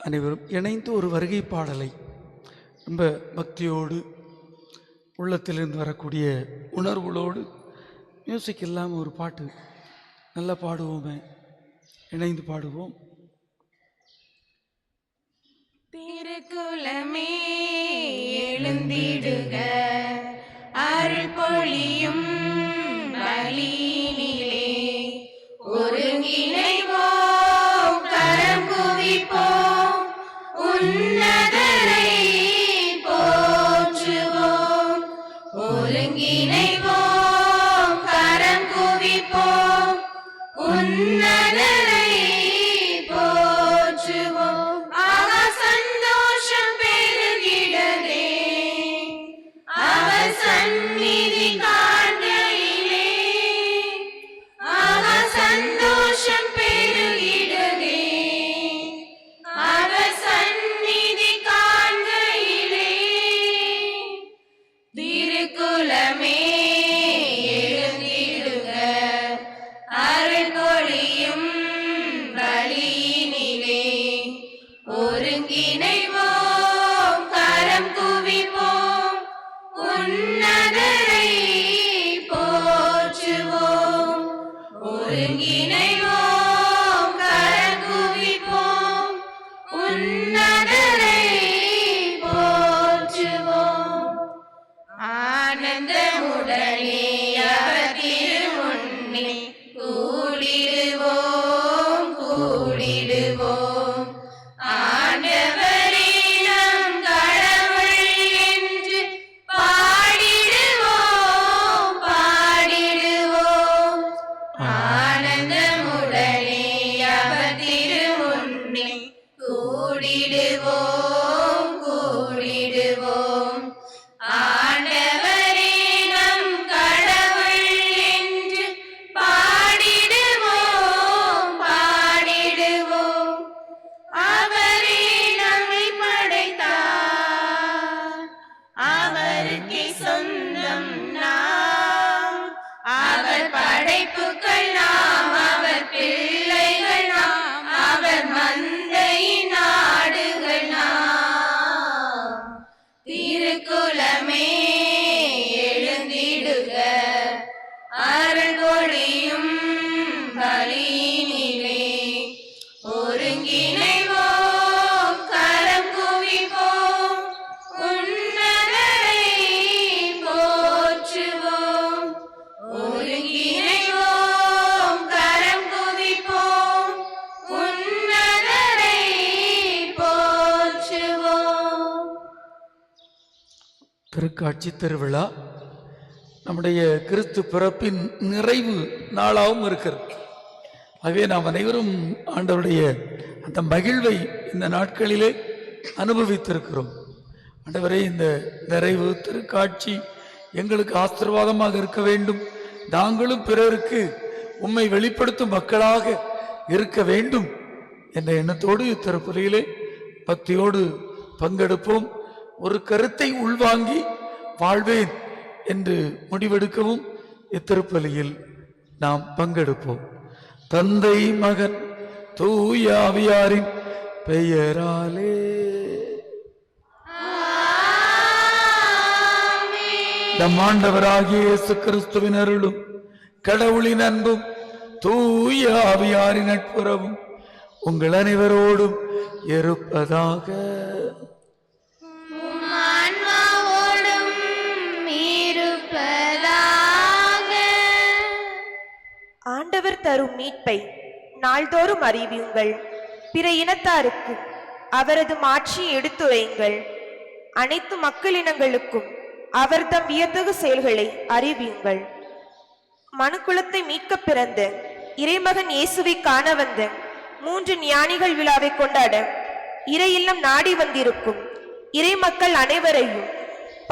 அனைவரும் இணைந்து ஒரு வருகை பாடலை ரொம்ப பக்தியோடு உள்ளத்திலிருந்து வரக்கூடிய உணர்வுகளோடு மியூசிக் இல்லாமல் ஒரு பாட்டு நல்லா பாடுவோமே, இணைந்து பாடுவோம். திருக்குலமே எழுந்திடுக, அருள் பொழியும் பலியினிலே ஒருங்கிணைவோம், கரம் குவிப்போம், உன்னதரை போற்றுவோம். ஒருங்கிணைவோம், கரம் குவிப்போம், உன்னதரை போற்றுவோம். ஆகா சந்தோஷம் பெருகிடதே அவர் சந்நிதி காண்கையிலே. ஆகா சந்தோஷம் பெருகிடதே அவர் சந்நிதி காண்கையிலே. திருக்குலமே எழுந்திடுக, அருள் பொழியும் பலியினிலே ஒருங்கிணைவோம், கரம் குவிப்போம், உன்னதரை போற்றுவோம். ஒருங்கிணைவோம், கரம் குவிப்போம், உன்னதரை போற்றுவோம். ஆனந்தமுடனே அவர் திருமுன்னே கூடிடுவோம், கூடிடுவோம். ஆண்டவரே நம் கடவுள் என்று பாடிடுவோம், பாடிடுவோம். ஆனந்தமுடனே அவர் திருமுன்னே கூடிடுவோம், கூடிடுவோம். ஆண்டவரே நம் கடவுள் என்று பாடிடுவோம், பாடிடுவோம். அவரே நம்மை படைத்தார், அவருக்கே சொந்தம் நாம். அவர் படைப்புகள் நாம், அவர் பிள்ளைகள் நாம், அவர் மந்தையின் ஆடுகள் நாம். திருக்குலமே எழுந்திடுக, அருள் பொழியும் பலியினிலே ஒருங்கிணைவோம், கரம் குவிப்போம், உன்னதரை போற்றுவோம். ஒருங்கிணைவோம், கரம் குவிப்போம், உன்னதரை போற்றுவோம். திருக்காட்சி திருவிழா நம்முடைய கிறிஸ்து பிறப்பின் நிறைவு நாளாகவும் இருக்கிறது. ஆகவே நாம் அனைவரும் ஆண்டவருடைய அந்த மகிழ்வை இந்த நாட்களிலே அனுபவித்திருக்கிறோம். ஆண்டவரே, இந்த நிறைவு திருக்காட்சி எங்களுக்கு ஆசீர்வாதமாக இருக்க வேண்டும். நாங்களும் பிறருக்கு உம்மை வெளிப்படுத்தும் மக்களாக இருக்க வேண்டும் என்ற எண்ணத்தோடு இத்திருப்பலியிலே பக்தியோடு பங்கெடுப்போம். ஒரு கருத்தை உள்வாங்கி வாழ்வேன் என்று முடிவெடுக்கவும் இத்திருப்பலியில் நாம் பங்கெடுப்போம். தந்தை, மகன், தூய ஆவியாரின் பெயராலே. நம் ஆண்டவராகிய இயேசு கிறிஸ்துவின் அருளும் கடவுளின் அன்பும் தூய ஆவியாரின் நட்புறவும் உங்கள் அனைவரோடும் இருப்பதாக. ஆண்டவர் தரும் மீட்பை நாள்தோறும் அறிவியுங்கள். பிற இனத்தாருக்கு அவரது மாட்சியை எடுத்துரையுங்கள். அனைத்து மக்களினங்களுக்கும் அவர்தம் வியத்தகு செயல்களை அறிவியுங்கள். மனுக்குலத்தை மீட்க பிறந்த இறைமகன் இயேசுவை காண வந்த 3 ஞானிகள் விழாவை கொண்டாட இறை இல்லம் நாடி வந்திருக்கும் இறை மக்கள் அனைவரையும்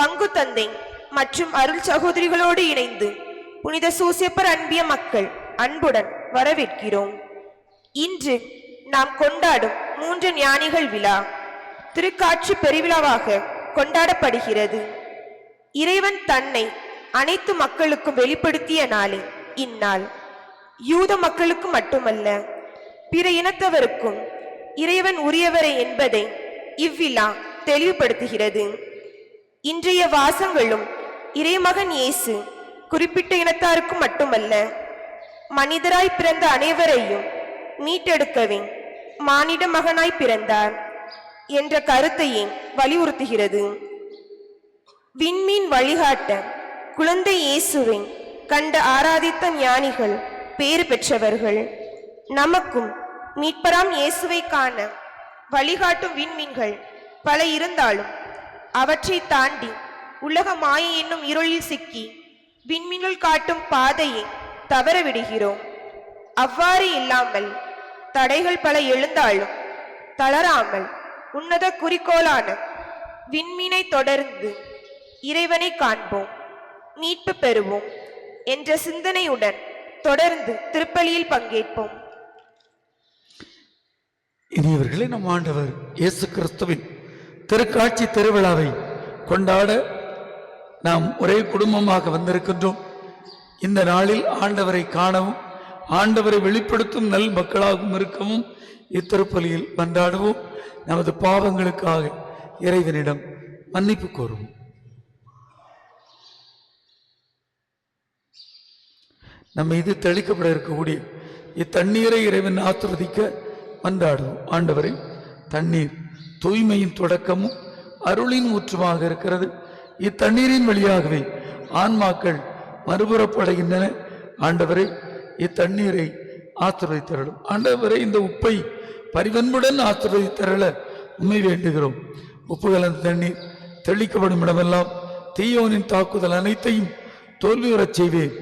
பங்கு தந்தை மற்றும் அருள் சகோதரிகளோடு இணைந்து புனித சூசேப்பர் அன்பிய மக்கள் அன்புடன் வரவேற்கிறோம். இன்று நாம் கொண்டாடும் 3 ஞானிகள் விழா திருக்காட்சி பெருவிழாவாக கொண்டாடப்படுகிறது. இறைவன் தன்னை அனைத்து மக்களுக்கும் வெளிப்படுத்திய நாளே இந்நாள். யூத மக்களுக்கு மட்டுமல்ல, பிற இனத்தவருக்கும் இறைவன் உரியவரே என்பதை இவ்விழா தெளிவுபடுத்துகிறது. இன்றைய வாசங்களும் இறைமகன் இயேசு குறிப்பிட்ட இனத்தாருக்கும் மட்டுமல்ல, மனிதராய் பிறந்த அனைவரையும் மீட்டெடுக்கவே மானிட மகனாய் பிறந்தார் என்ற கருத்தையே வலியுறுத்துகிறது. விண்மீன் வழிகாட்ட குழந்தை இயேசுவை கண்டு ஆராதித்த ஞானிகள் பேறு பெற்றவர்கள். நமக்கும் மீட்பராம் இயேசுவை காண வழிகாட்டும் விண்மீன்கள் பல இருந்தாலும் அவற்றை தாண்டி உலக மாயை என்னும் இருளில் சிக்கி விண்மீன்கள் காட்டும் பாதையை தவற விடுகிறோம். அவ்வாறு இல்லாமல் தடைகள் பல எழுந்தாலும் தளராமல் உன்னத குறிக்கோளான விண்மீனை தொடர்ந்து இறைவனை காண்போம், மீட்பு பெறுவோம் என்ற சிந்தனையுடன் தொடர்ந்து திருப்பலியில் பங்கேற்போம். இனியவர்களே, நம் ஆண்டவர் இயேசு கிறிஸ்துவின் திருக்காட்சி திருவிழாவை கொண்டாட நாம் ஒரே குடும்பமாக வந்திருக்கின்றோம். இந்த நாளில் ஆண்டவரை காணவும் ஆண்டவரை வெளிப்படுத்தும் நல் மக்களாகவும் இருக்கவும் இத்திருப்பலியில் மன்றாடுவோம். நமது பாவங்களுக்காக இறைவனிடம் மன்னிப்பு கோருவோம். நம்ம மீது தெளிக்கப்பட இருக்கக்கூடிய இத்தண்ணீரை இறைவன் ஆசிர்வதிக்க மன்றாடுவோம். ஆண்டவரை, தண்ணீர் தூய்மையின் தொடக்கமும் அருளின் ஊற்றுமாக இருக்கிறது. இத்தண்ணீரின் வழியாகவே ஆன்மாக்கள் மறுபுறப்படைகின்றன. ஆண்டவரை, இத்தண்ணீரை ஆசிர்வதித்தருளும். ஆண்டவரை, இந்த உப்பை பரிவன்புடன் ஆசிர்வதித்தருள உண்மை வேண்டுகிறோம். உப்பு கலந்த தண்ணீர் தெளிக்கப்படும் இடமெல்லாம் தீயோனின் தாக்குதல் அனைத்தையும் தோல்வியுறச் செய்வேன்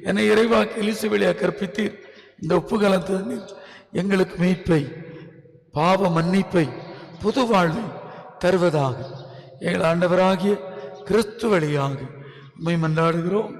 என இறைவாக்கு எலிசபெலியா கற்பித்தீர். இந்த உப்பு கலந்த தண்ணீர் எங்களுக்கு மீட்பை, பாவ மன்னிப்பை, புது வாழ்வை தருவதாக எங்கள் ஆண்டவராகிய கிறிஸ்து வழியாக உம்மை மன்றாடுகிறோம்.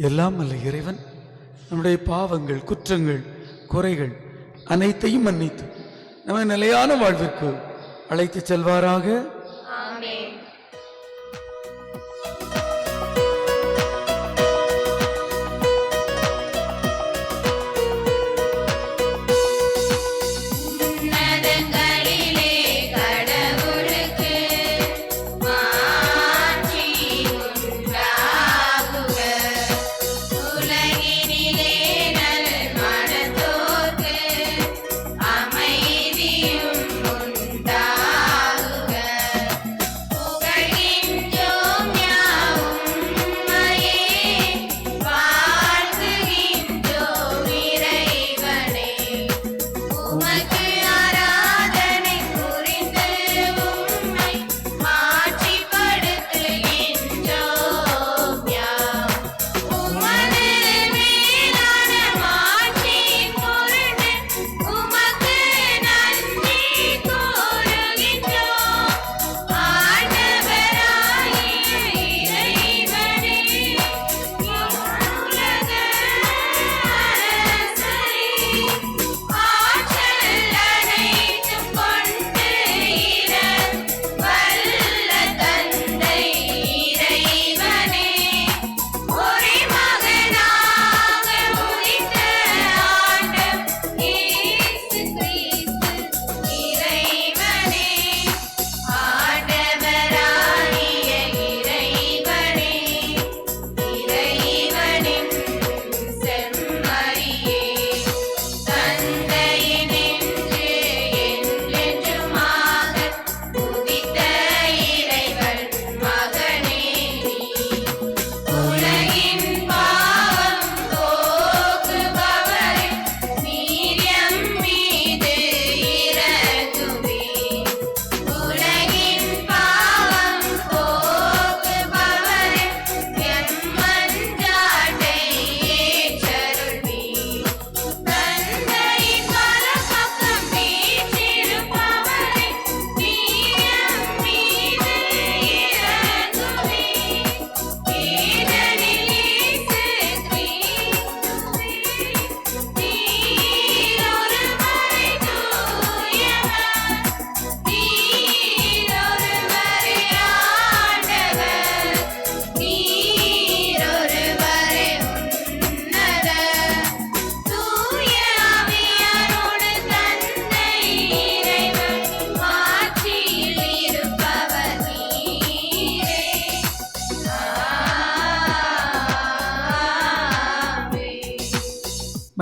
எல்லாம் அல்ல இறைவன் நம்முடைய பாவங்கள், குற்றங்கள், குறைகள் அனைத்தையும் மன்னித்து நம்மை நிலையான வாழ்விற்கு அழைத்து செல்வாராக. ஆமென். அமைதியும் உண்டாகுக.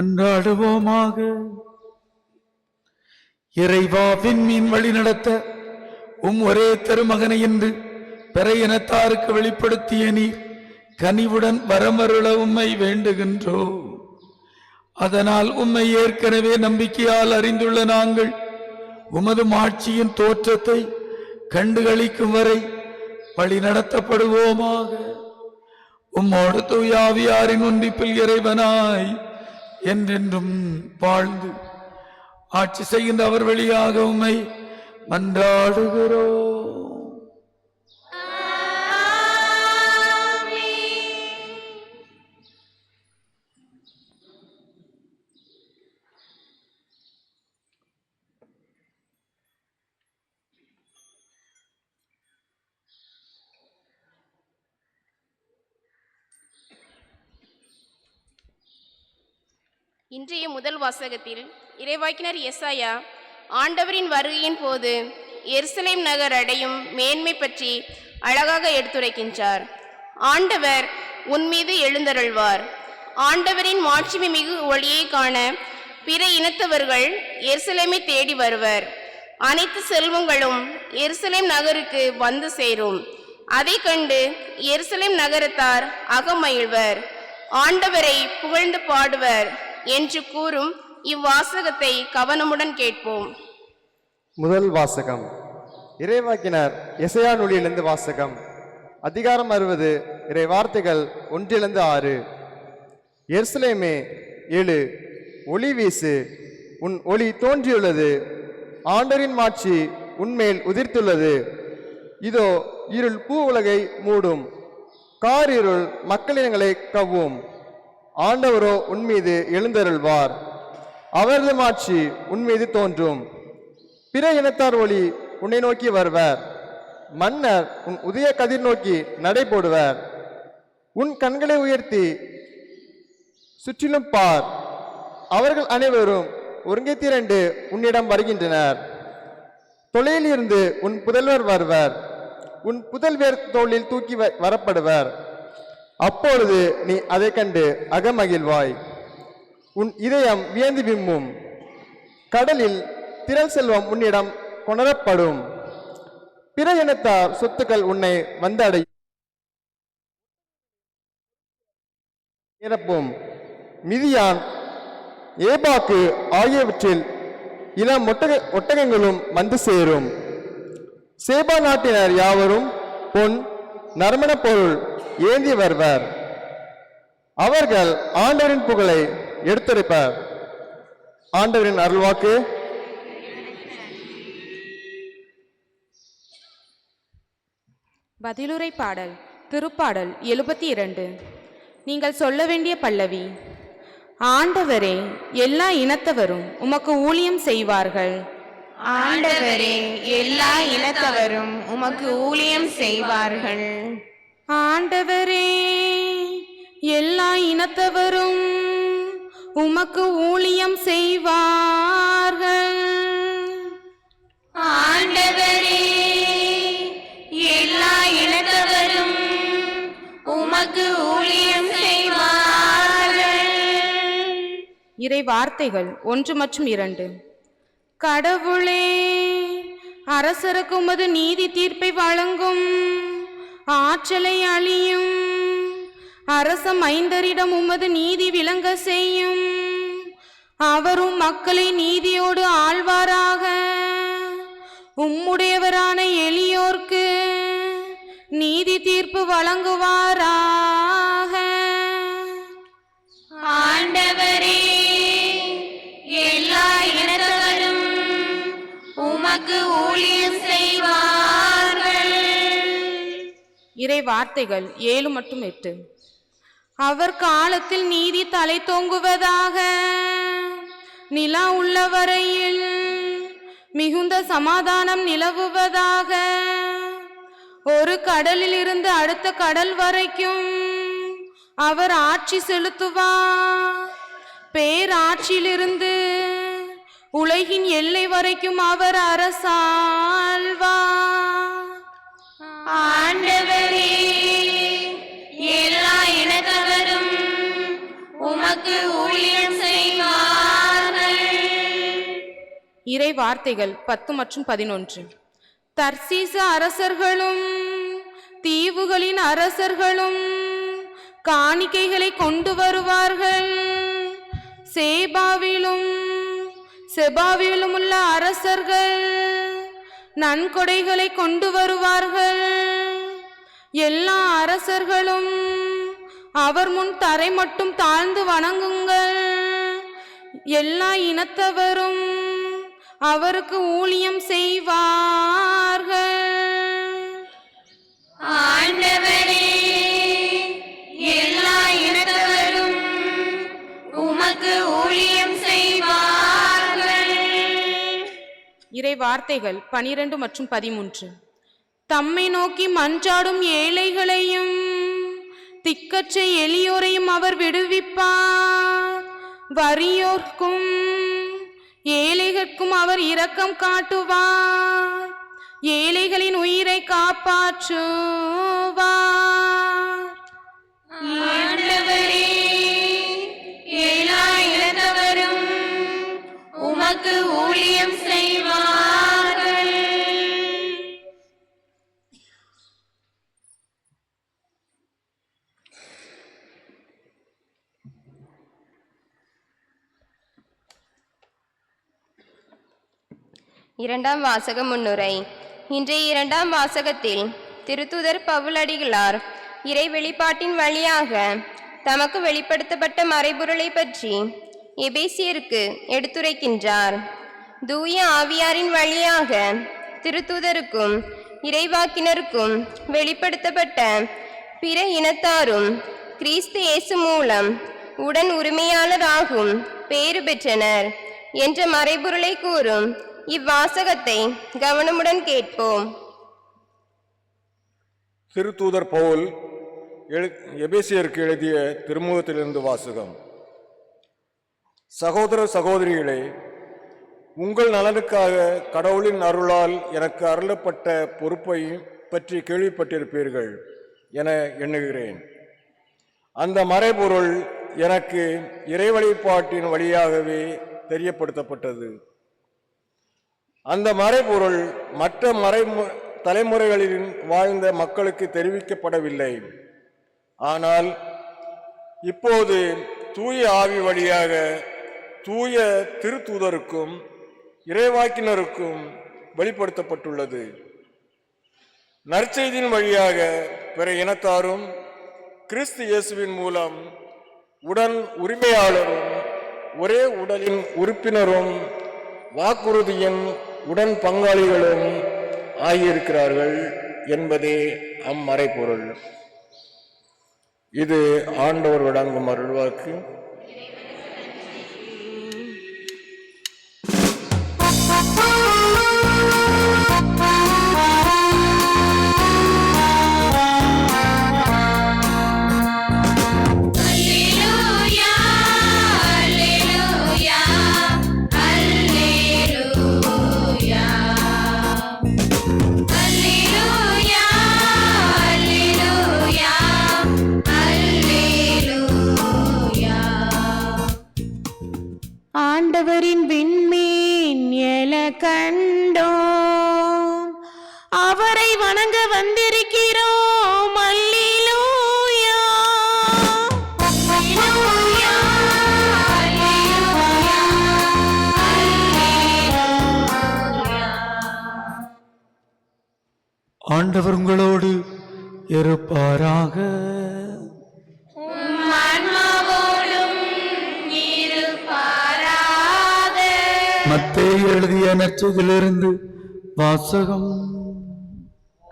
மன்றாடுவோமாக. இறைவா, விண்மீன் வழி நடத்த ஒரே திருமகனை என்று பிற இனத்தாருக்கு வெளிப்படுத்திய நீர் கனிவுடன் வரமருள உம்மை வேண்டுகின்றோ. அதனால் உம்மை ஏற்கனவே நம்பிக்கையால் அறிந்துள்ள நாங்கள் உமது மாட்சியின் தோற்றத்தை கண்டுகளிக்கும் வரை வழி நடத்தப்படுவோமாக. உம்மோடு தூயாவியாரின் ஒன்றிப்பில் இறைவனாய் என்றென்றும் வாழ்ந்து ஆட்சி செய்கின்ற அவர் வழியாக உம்மை மன்றாடுகிறோம். இன்றைய முதல் வாசகத்தில் இறைவாக்கினர் எசாயா ஆண்டவரின் வருகையின் போது எருசலேம் நகர் அடையும் மேன்மை பற்றி அழகாக எடுத்துரைக்கின்றார். ஆண்டவர் உன்மீது எழுந்தருள்வார். ஆண்டவரின் மாட்சிமை மிகு ஒளியை காண பிற இனத்தவர்கள் எருசலேமை தேடி வருவர். அனைத்து செல்வங்களும் எருசலேம் நகருக்கு வந்து சேரும். அதை கண்டு எருசலேம் நகரத்தார் அகமகிழ்வர், ஆண்டவரை புகழ்ந்து பாடுவர் என்று கூறும் இவ்வாசகத்தை கவனமுடன் கேட்போம். முதல் வாசகம் இறைவாக்கினர் எசையா நூலிலிருந்து வாசகம். அதிகாரம் 60, இறை வார்த்தைகள் 1-6. எருசலேமே எழு, ஒளி வீசு, உன் ஒளி தோன்றியுள்ளது, ஆண்டவரின் மாட்சி உன்மேல் உதிர்த்துள்ளது. இதோ இருள் பூ உலகை மூடும், காரிருள் மக்களினங்களை கவ்வும். ஆண்டவரோ உன்மீது எழுந்தருள்வார், அவரது மாட்சி உன்மீது தோன்றும். பிற இனத்தார் ஒளி உன்னை நோக்கி வருவர், மன்னர் உன் உதய கதிர் நோக்கி நடை போடுவர். உன் கண்களை உயர்த்தி சுற்றிலும் பார், அவர்கள் அனைவரும் ஒருங்கே திரண்டு உன்னிடம் வருகின்றனர். தொலையில் இருந்து உன் புதல்வர் வருவர், உன் புதல்வர் தோளில் தூக்கி வரப்படுவர். அப்பொழுது நீ அதை கண்டு அகமகிழ்வாய், உன் இதயம் வியந்து விம்மும். கடலில் திரள் செல்வம் உன்னிடம் கொணரப்படும், பிற இனத்தார் சொத்துக்கள் உன்னை வந்தடையும். மிதியான், ஏபாக்கு ஆகியவற்றில் இளம் ஒட்டகங்களும் வந்து சேரும். சேபா நாட்டினர் யாவரும் பொன் நறுமண பொருள் ஏந்தி வருவர். அவர்கள் ஆண்டவரின் புகழை எடுத்துரைப்பர். ஆண்டவரின் அருள்வாக்கு. பதிலுரை பாடல். திருப்பாடல் 72. நீங்கள் சொல்ல வேண்டிய பல்லவி. ஆண்டவரே, எல்லா இனத்தவரும் உமக்கு ஊழியம் செய்வார்கள். ஆண்டவரே, எல்லா இனத்தவரும் உமக்கு ஊழியம் செய்வார்கள். ஆண்டவரே, எல்லா இனத்தவரும் உமக்கு ஊழியம் செய்வார்கள். ஆண்டவரே, எல்லா இனத்தவரும் உமக்கு ஊழியம் செய்வார்கள். இறை வார்த்தைகள் 1 மற்றும் 2. கடவுளே, அரசருக்கு உமது நீதி தீர்ப்பை வழங்கும் ஆற்றலை அழியும். அரச மைந்தரிடம் உமது நீதி விளங்க செய்யும். அவரும் மக்களை நீதியோடு ஆழ்வாராக. உம்முடையவரான எளியோர்க்கு நீதி தீர்ப்பு வழங்குவாராக. ஆண்டவரே, எல்லா இனத்தவரும் உமக்கு ஊழியம் செய்வார்கள். இறை வார்த்தைகள் 7 மற்றும் 8. அவர் காலத்தில் நீதி தலை தோங்குவதாக. நிலா உள்ள வரையில் மிகுந்த சமாதானம் நிலவுவதாக. ஒரு கடலில் இருந்து அடுத்த கடல் வரைக்கும் அவர் ஆட்சி செலுத்துவார். பேராட்சியிலிருந்து உலகின் எல்லை வரைக்கும் அவர் அரசாள்வார். ஆண்டவரே, எல்லா இனத்தவரும் உமக்கு ஊழியம் செய்வார்கள். இறை வார்த்தைகள் 10 மற்றும் 11. தர்சீச அரசர்களும் தீவுகளின் அரசர்களும் காணிக்கைகளை கொண்டு வருவார்கள். செபாவிலும் உள்ள அரசர்கள் நன்கொடைகளை கொண்டு வருவார்கள். எல்லா அரசர்களும் அவர் முன் தரை மட்டும் தாழ்ந்து வணங்குங்கள். எல்லா இனத்தவரும் அவருக்கு ஊழியம் செய்வார்கள். ஆண்டவரே, எல்லா இனத்தவரும் உமக்கு ஊழியம் செய்வார்கள். இறை வார்த்தைகள் 12 மற்றும் 13. தம்மை நோக்கி மன்றாடும் ஏழைகளையும் திக்கற்ற எளியோரையும் அவர் விடுவிப்பார். வறியோர்க்கும் ஏழைகளுக்கும் அவர் இரக்கம் காட்டுவார். ஏழைகளின் உயிரை காப்பாற்றுவார். ஆண்டவரே, எல்லா இனத்தவரும் உமக்கு ஊழியம் செய்வார்கள். இரண்டாம் வாசக முன்னுரை. இன்றைய இரண்டாம் வாசகத்தில் திருத்தூதர் பவுலடிகளார் இறை வெளிப்பாட்டின் வழியாக தமக்கு வெளிப்படுத்தப்பட்ட மறைபொருளை பற்றி எபேசியருக்கு எடுத்துரைக்கின்றார். தூய ஆவியாரின் வழியாக திருத்தூதருக்கும் இறைவாக்கினருக்கும் வெளிப்படுத்தப்பட்ட பிற இனத்தாரும் கிறிஸ்து இயேசு மூலம் உடன் உரிமையாளராகும் பேறு பெற்றனர் என்ற மறைபொருளை கூறும் இவ்வாசகத்தை கவனமுடன் கேட்போம். திருத்தூதர் பவுல் எபேசியருக்கு எழுதிய திருமுகத்திலிருந்து வாசகம். சகோதர சகோதரிகளே, உங்கள் நலனுக்காக கடவுளின் அருளால் எனக்கு அருளப்பட்ட பொறுப்பை பற்றி கேள்விப்பட்டிருப்பீர்கள் என எண்ணுகிறேன். அந்த மறைபொருள் எனக்கு இறைவழிபாட்டின் வழியாகவே தெரியப்படுத்தப்பட்டது. அந்த மறைபொருள் மற்ற தலைமுறைகளில் வாழ்ந்த மக்களுக்கு தெரிவிக்கப்படவில்லை. ஆனால் இப்போது தூய ஆவி வழியாக தூய திருத்தூதருக்கும் இறைவாக்கினருக்கும் வெளிப்படுத்தப்பட்டுள்ளது. நற்செய்தியின் வழியாக பிற இனத்தாரும் கிறிஸ்து இயேசுவின் மூலம் உடன் உரிமையாளரும் ஒரே உடலின் உறுப்பினரும் வாக்குறுதியின் உடன் பங்காளிகளும் ஆகியிருக்கிறார்கள் என்பதே அம்மறைபொருள். இது ஆண்டவர் வழங்கும் அருள்வாக்கு. ஆண்டவரின் விண்மீன் எழ கண்டோம், அவரை வணங்க வந்திருக்கிறோம். அல்லேலூயா. அல்லேலூயா, அல்லேலூயா, அல்லேலூயா. ஆண்டவர் உங்களோடு இருப்பாராக. மத்தேயு எழுதிய நற்செய்தியிலிருந்து வாசகம்.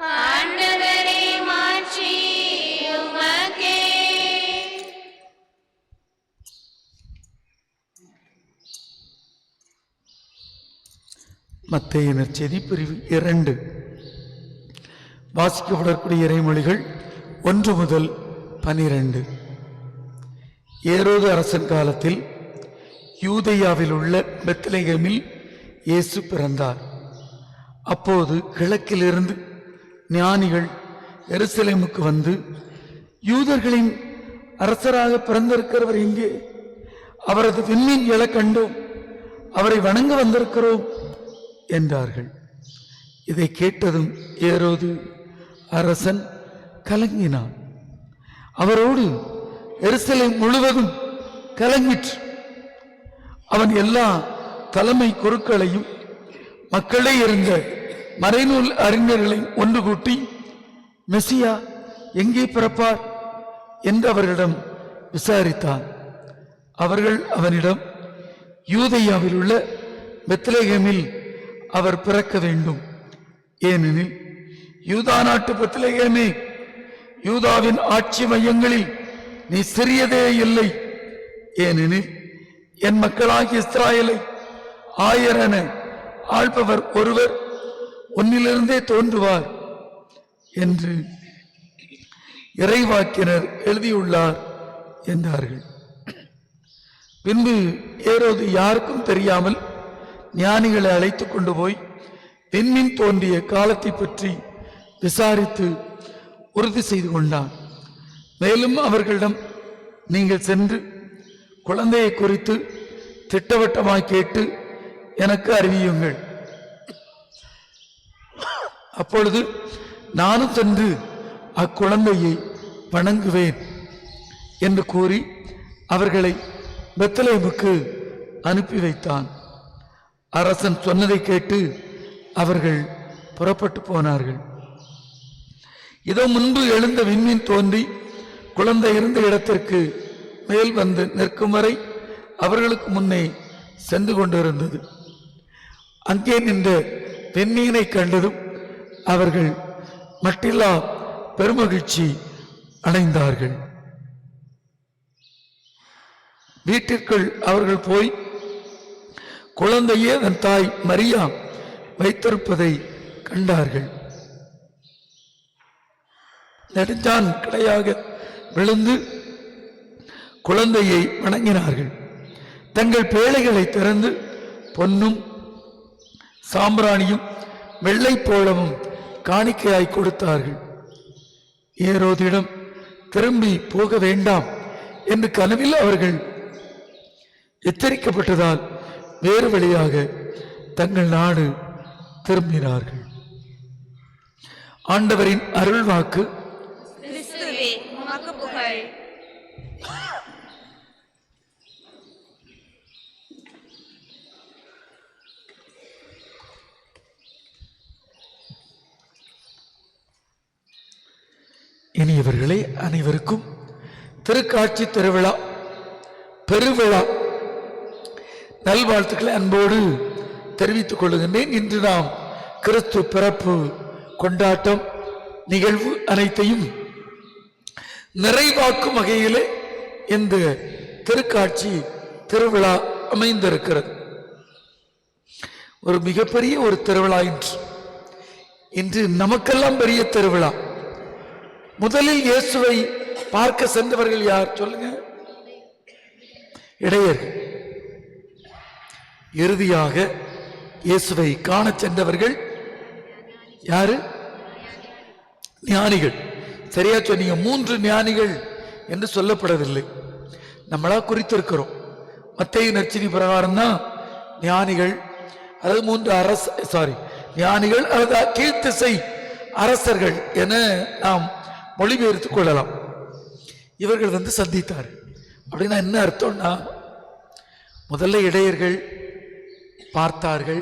ஆண்டவரே, மாட்சி உமக்கே. மத்தேயு நற்செய்தி பிரிவு 2. வாசிக்கப்படக்கூடிய இறைமொழிகள் 1 முதல் 12. ஏரோது அரசன் காலத்தில் யூதேயாவில் உள்ள பெத்லகேமில் இயேசு பிறந்தார். அப்போது கிழக்கிலிருந்து ஞானிகள் எருசலேமுக்கு வந்து, யூதர்களின் அரசராக பிறந்திருக்கிறவர் எங்கே? அவரது விண்மீன் எழ கண்டோம், அவரை வணங்க வந்திருக்கிறோம் என்றார்கள். இதை கேட்டதும் ஏரோது அரசன் கலங்கினான். அவரோடு எருசலேம் முழுவதும் கலங்கிற்று. அவன் எல்லா தலைமை குருக்களையும் மக்களே இருந்த மறைநூல் அறிஞர்களை ஒன்று கூட்டி மெசியா எங்கே பிறப்பார் என்று அவர்களிடம் விசாரித்தான். அவர்கள் அவனிடம், யூதேயாவில் உள்ள பெத்லகேமில் அவர் பிறக்க வேண்டும். ஏனெனில் யூதா நாட்டு பெத்லகேமே, யூதாவின் ஆட்சி மையங்களில் நீ சிறியதே இல்லை. ஏனெனில் என் மக்களாகிய இஸ்ராயேலை 1000 என ஆள்பவர் ஒருவர் உன்னிலிருந்தே தோன்றுவார் என்று இறைவாக்கினர் எழுதியுள்ளார் என்றார்கள். பின்பு ஏரோது யாருக்கும் தெரியாமல் ஞானிகளை அழைத்துக் கொண்டு போய் விண்மீன் தோன்றிய காலத்தை பற்றி விசாரித்து உறுதி செய்து கொண்டான். மேலும் அவர்களிடம், நீங்கள் சென்று குழந்தையை குறித்து திட்டவட்டமாய் கேட்டு எனக்கு அறிவியுங்கள். அப்பொழுது நானும் சென்று அக்குழந்தையை வணங்குவேன் என்று கூறி அவர்களை பெத்லகேமுக்கு அனுப்பி வைத்தான். அரசன் சொன்னதை கேட்டு அவர்கள் புறப்பட்டு போனார்கள். இதோ முன்பு எழுந்த விண்மீன் தோன்றி குழந்தை இருந்த இடத்திற்கு மேல் வந்து நிற்கும் வரை அவர்களுக்கு முன்னே சென்று கொண்டிருந்தது. அங்கே நின்ற விண்மீனை கண்டதும் அவர்கள் மட்டில்லா பெருமகிழ்ச்சி அடைந்தார்கள். வீட்டிற்குள் அவர்கள் போய் குழந்தையே தன் தாய் மரியா வைத்திருப்பதை கண்டார்கள். நெடுஞ்சான் கிடையாக விழுந்து குழந்தையை வணங்கினார்கள். தங்கள் பேழைகளை திறந்து பொன்னும் சாம்பிராணியும் வெள்ளை போளமும் காணிக்கையாய் கொடுத்தார்கள். ஏரோதிடம் திரும்பி போக வேண்டாம் என்று கனவில் அவர்கள் எச்சரிக்கப்பட்டதால் வேறு வழியாக தங்கள் நாடு திரும்பினார்கள். ஆண்டவரின் அருள் வாக்கு. கிறிஸ்துவே உமக்கு புகழ். இனியவர்களே, அனைவருக்கும் திருக்காட்சி திருவிழா பெருவிழா நல்வாழ்த்துக்களை அன்போடு தெரிவித்துக் கொள்கின்றேன். இன்று நாம் கிறிஸ்து பிறப்பு கொண்டாட்டம் நிகழ்வு அனைத்தையும் நிறைவாக்கும் வகையிலே இந்த திருக்காட்சி திருவிழா அமைந்திருக்கிறது. ஒரு மிகப்பெரிய ஒரு திருவிழா இன்று நமக்கெல்லாம் பெரிய திருவிழா. முதலில் இயேசுவை பார்க்க சென்றவர்கள் யார் சொல்லுங்க? இடையர்கள். இறுதியாக இயேசுவை காண சென்றவர்கள் யாரு? ஞானிகள். சரியா சொன்னீங்க. 3 ஞானிகள் என்று சொல்லப்படவில்லை, நம்மளா குறித்திருக்கிறோம். மத்தேயு நற்செய்தி பிரகாரம் தான் ஞானிகள், அதாவது 3 ஞானிகள் அல்லது கீழ்த்திசை அரசர்கள் என நாம் மொழிபெயர்த்துக் கொள்ளலாம். இவர்கள் வந்து சந்தித்தார். அப்படின்னா என்ன அர்த்தம்னா, முதல்ல இடையர்கள் பார்த்தார்கள்,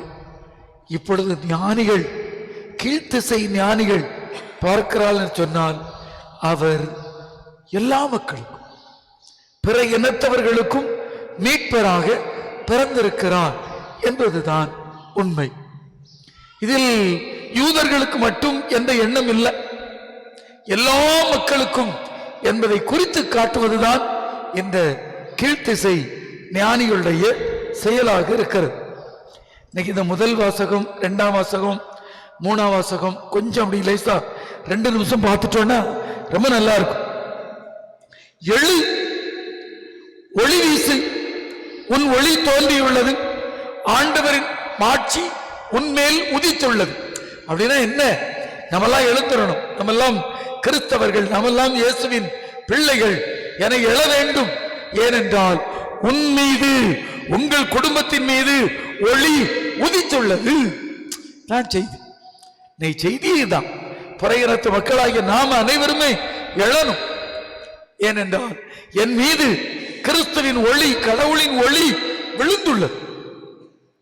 இப்பொழுது ஞானிகள், கீழ்த்திசை ஞானிகள் பார்க்கிறாள் சொன்னால் அவர் எல்லா மக்களுக்கும் பிற இனத்தவர்களுக்கும் மீட்பராக பிறந்திருக்கிறார் என்பதுதான் உண்மை. இதில் யூதர்களுக்கு மட்டும் எந்த எண்ணம் இல்லை, எல்லா மக்களுக்கும் என்பதை குறித்து காட்டுவதுதான் இந்த கீழ்த்திசை ஞானிகளுடைய செயலாக இருக்கிறது. இன்னைக்கு இந்த முதல் வாசகம், 2ஆம் வாசகம், 3ஆம் வாசகம் கொஞ்சம் அப்படி லேசா 2 நிமிஷம் பார்த்துட்டோம்னா ரொம்ப நல்லா இருக்கும். எழு, ஒளி வீசு, உன் ஒளி தோன்றியுள்ளது, ஆண்டவரின் மாட்சி உன்மேல் உதித்துள்ளது. அப்படின்னா என்ன? நம்மெல்லாம் எழுந்துடணும், நம்மெல்லாம் கிறிஸ்தவர்கள், நம்மெல்லாம் இயேசுவின் பிள்ளைகள் என எழ வேண்டும். ஏனென்றால் உன் மீது, உங்கள் குடும்பத்தின் மீது ஒளி உதித்துள்ளது நான் செய்தி நீ செய்தியே தான் புறையினத்து மக்களாகிய நாம அனைவருமே எழணும். ஏனென்றால் என் மீது கிறிஸ்துவின் ஒளி, கடவுளின் ஒளி விழுந்துள்ளது.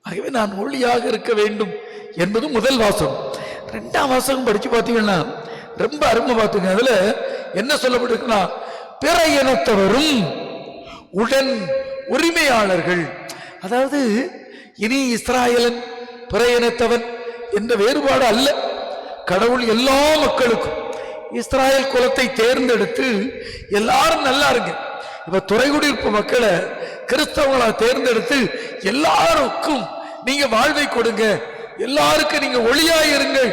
ஆகவே நான் ஒளியாக இருக்க வேண்டும் என்பது முதல் வாசகம். இரண்டாம் வாசகம் படிச்சு பார்த்தீங்கன்னா ரொம்ப அருமை பார்த்துங்க. அதுல என்ன சொல்லப்பட்டிருக்குன்னா, பிற இனத்தவரும் உடன் உரிமையாளர்கள். அதாவது இனி இஸ்ராயலன் பிற இனத்தவன் என்ற வேறுபாடு அல்ல. கடவுள் எல்லா மக்களுக்கும் இஸ்ராயல் குலத்தை தேர்ந்தெடுத்து எல்லாரும் நல்லா இருங்க. இப்ப துறைகுடியிருப்பு மக்களை கிறிஸ்தவங்களா தேர்ந்தெடுத்து எல்லாருக்கும் நீங்க வாழ்வை கொடுங்க, எல்லாருக்கும் நீங்க ஒளியாயிருங்கள்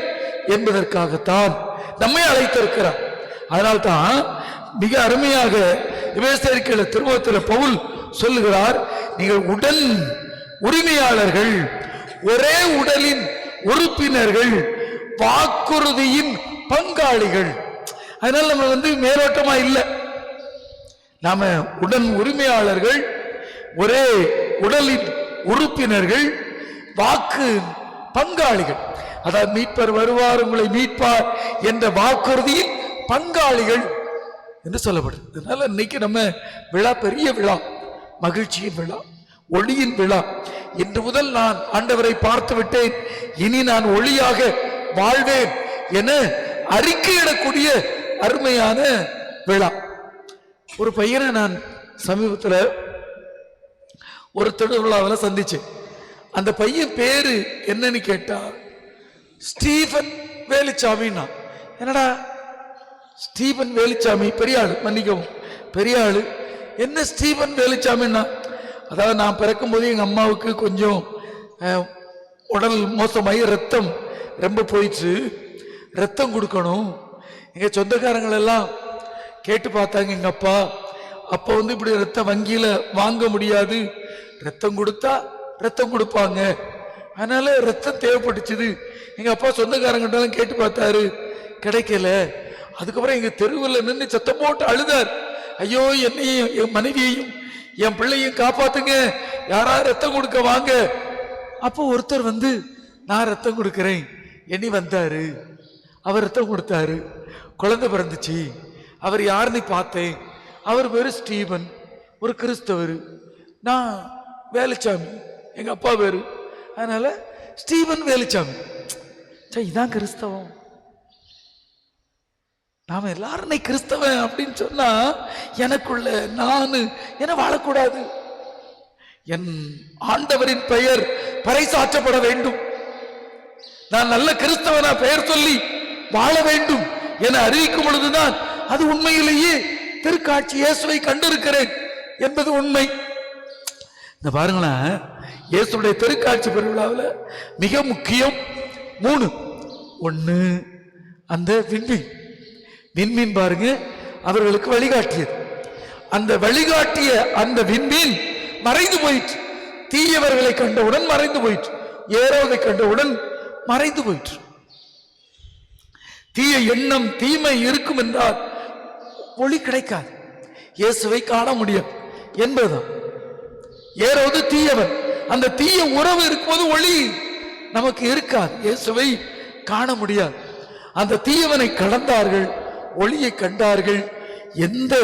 என்பதற்காகத்தான் நம்மை அழைத்திருக்கிறார். அதனால்தான் மிக அருமையாக எபேசியர் திருமுகத்தில் பவுல் சொல்லுகிறார், நீங்கள் உடன் உரிமையாளர்கள், ஒரே உடலின் உறுப்பினர்கள், வாக்குறுதியின் பங்காளிகள். அதனால நம்ம மேலோட்டமா இல்லை, நாம உடன் உரிமையாளர்கள், ஒரே உடலின் உறுப்பினர்கள், வாக்கு பங்காளிகள். அதாவது மீட்பர் வருவார், உங்களை மீட்பார் என்ற வாக்குறுதியின் பங்காளிகள் என்று சொல்லப்படுது. அதனால இன்னைக்கு நம்ம விழா பெரிய விழா, மகிழ்ச்சியின் விழா, ஒளியின் விழா. இன்று முதல் நான் ஆண்டவரை பார்த்து விட்டேன், இனி நான் ஒளியாக வாழ்வேன் என அறிக்கையிடக்கூடிய அருமையான விழா. ஒரு பையனை நான் சமீபத்தில் ஒரு திருவிழாவில் சந்திச்சேன். அந்த பையன் பேரு என்னன்னு கேட்டா ஸ்டீபன் வேலுச்சாமின்னா. என்னடா ஸ்டீபன் வேலுச்சாமி, பெரிய ஆளு, மன்னிக்கவும் பெரிய ஆளு, என்ன ஸ்டீபன் வேலுச்சாமின்னா? அதாவது நான் பிறக்கும் போது எங்க அம்மாவுக்கு கொஞ்சம் உடல் மோசமாகி ரத்தம் ரொம்ப போயிடுச்சு, ரத்தம் கொடுக்கணும். எங்க சொந்தக்காரங்களெல்லாம் கேட்டு பார்த்தாங்க. எங்க அப்பா அப்போ இப்படி ரத்தம் வங்கியில வாங்க முடியாது, ரத்தம் கொடுத்தா ரத்தம் கொடுப்பாங்க, அதனால ரத்தம் தேவைப்பட்டுச்சுது. எங்க அப்பா சொந்தக்காரங்கிட்ட கேட்டு பார்த்தாரு, கிடைக்கல. அதுக்கப்புறம் எங்க தெருவில் நின்று சத்தம் போட்டு அழுதார், ஐயோ என்னையும் என் மனைவியையும் என் பிள்ளையும் காப்பாத்துங்க, யாராவது ரத்தம் கொடுக்க வாங்க. அப்போ ஒருத்தர் நான் ரத்தம் கொடுக்கிறேன் எண்ணி வந்தாரு. அவர் ரத்தம் கொடுத்தாரு, குழந்தை பிறந்துச்சு. அவர் யாருன்னு பார்த்தேன், அவர் பேரு ஸ்டீபன், ஒரு கிறிஸ்தவர். நான் வேலுச்சாமி, எங்க அப்பா பேரு, அதனால ஸ்டீபன் வேலுச்சாமி. இதான் கிறிஸ்தவம். நாம எல்லாரும் கிறிஸ்தவன் அப்படின்னு சொன்னா எனக்குள்ள நான் என வாழக்கூடாது. என் ஆண்டவரின் பெயர் பறைசாற்றப்பட வேண்டும், நான் நல்ல கிறிஸ்தவனா பெயர் சொல்லி வாழ வேண்டும் என அறிவிக்கும் பொழுதுதான் அது உண்மையிலேயே திருக்காட்சி இயேசுவை கண்டிருக்கிறேன் என்பது உண்மை. இந்த பாருங்களேன், இயேசுடைய திருக்காட்சி பெருவிழாவில் மிக முக்கியம் 3. 1 அந்த விண்மீன் பாருங்க, அவர்களுக்கு வழிகாட்டியது. அந்த வழிகாட்டிய அந்த விண்மீன் மறைந்து போயிற்று. தீயவர்களை கண்டவுடன் மறைந்து போயிற்று, ஏரோதை கண்டவுடன் மறைந்து போயிற்று. தீய எண்ணம், தீமை இருக்கும் என்றால் ஒளி கிடைக்காது, இயேசுவை காண முடியும் என்பதுதான். ஏரோது தீயவன், அந்த தீய உறவு இருக்கும்போது ஒளி நமக்கு இருக்காது, இயேசுவை காண முடியாது. அந்த தீயவனை கடந்தார்கள், ஒளியை கண்டார்கள். எந்த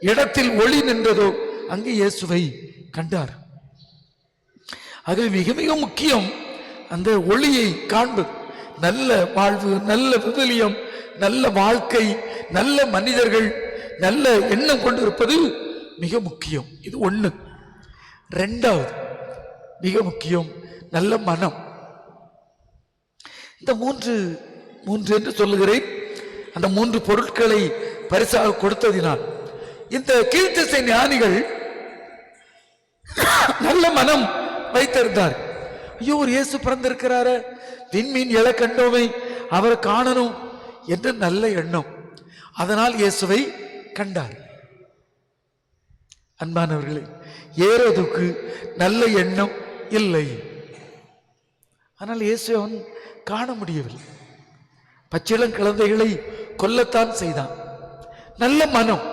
இடத்தில் ஒளி நின்றதோ அங்கே இயேசுவை கண்டார். ஆகவே மிக மிக முக்கியம் அந்த ஒளியை காண்பது. நல்ல வாழ்வு, நல்ல விவிலியம், நல்ல வாழ்க்கை, நல்ல மனிதர்கள், நல்ல எண்ணம் கொண்டிருப்பது மிக முக்கியம். இது 1. 2வது மிக முக்கியம் நல்ல மனம். இந்த 3 என்று சொல்லுகிறேன். அந்த 3 பொருட்களை பரிசாக கொடுத்ததினால் இந்த கீழ்த்திசை ஞானிகள் நல்ல மனம் வைத்திருந்தார். ஐயோ, ஒரு இயேசு பிறந்திருக்கிறார, விண்மீன் எழ கண்டோமை, அவரை காணணும் என்று நல்ல எண்ணம். அதனால் இயேசுவை கண்டார். அன்பானவர்களே, ஏரோதுக்கு நல்ல எண்ணம் இல்லை, ஆனால் இயேசுவை அவன் காண முடியவில்லை. பச்சிளம் குழந்தைகளை கொல்லத்தான் செய்தான். நல்ல மனம்,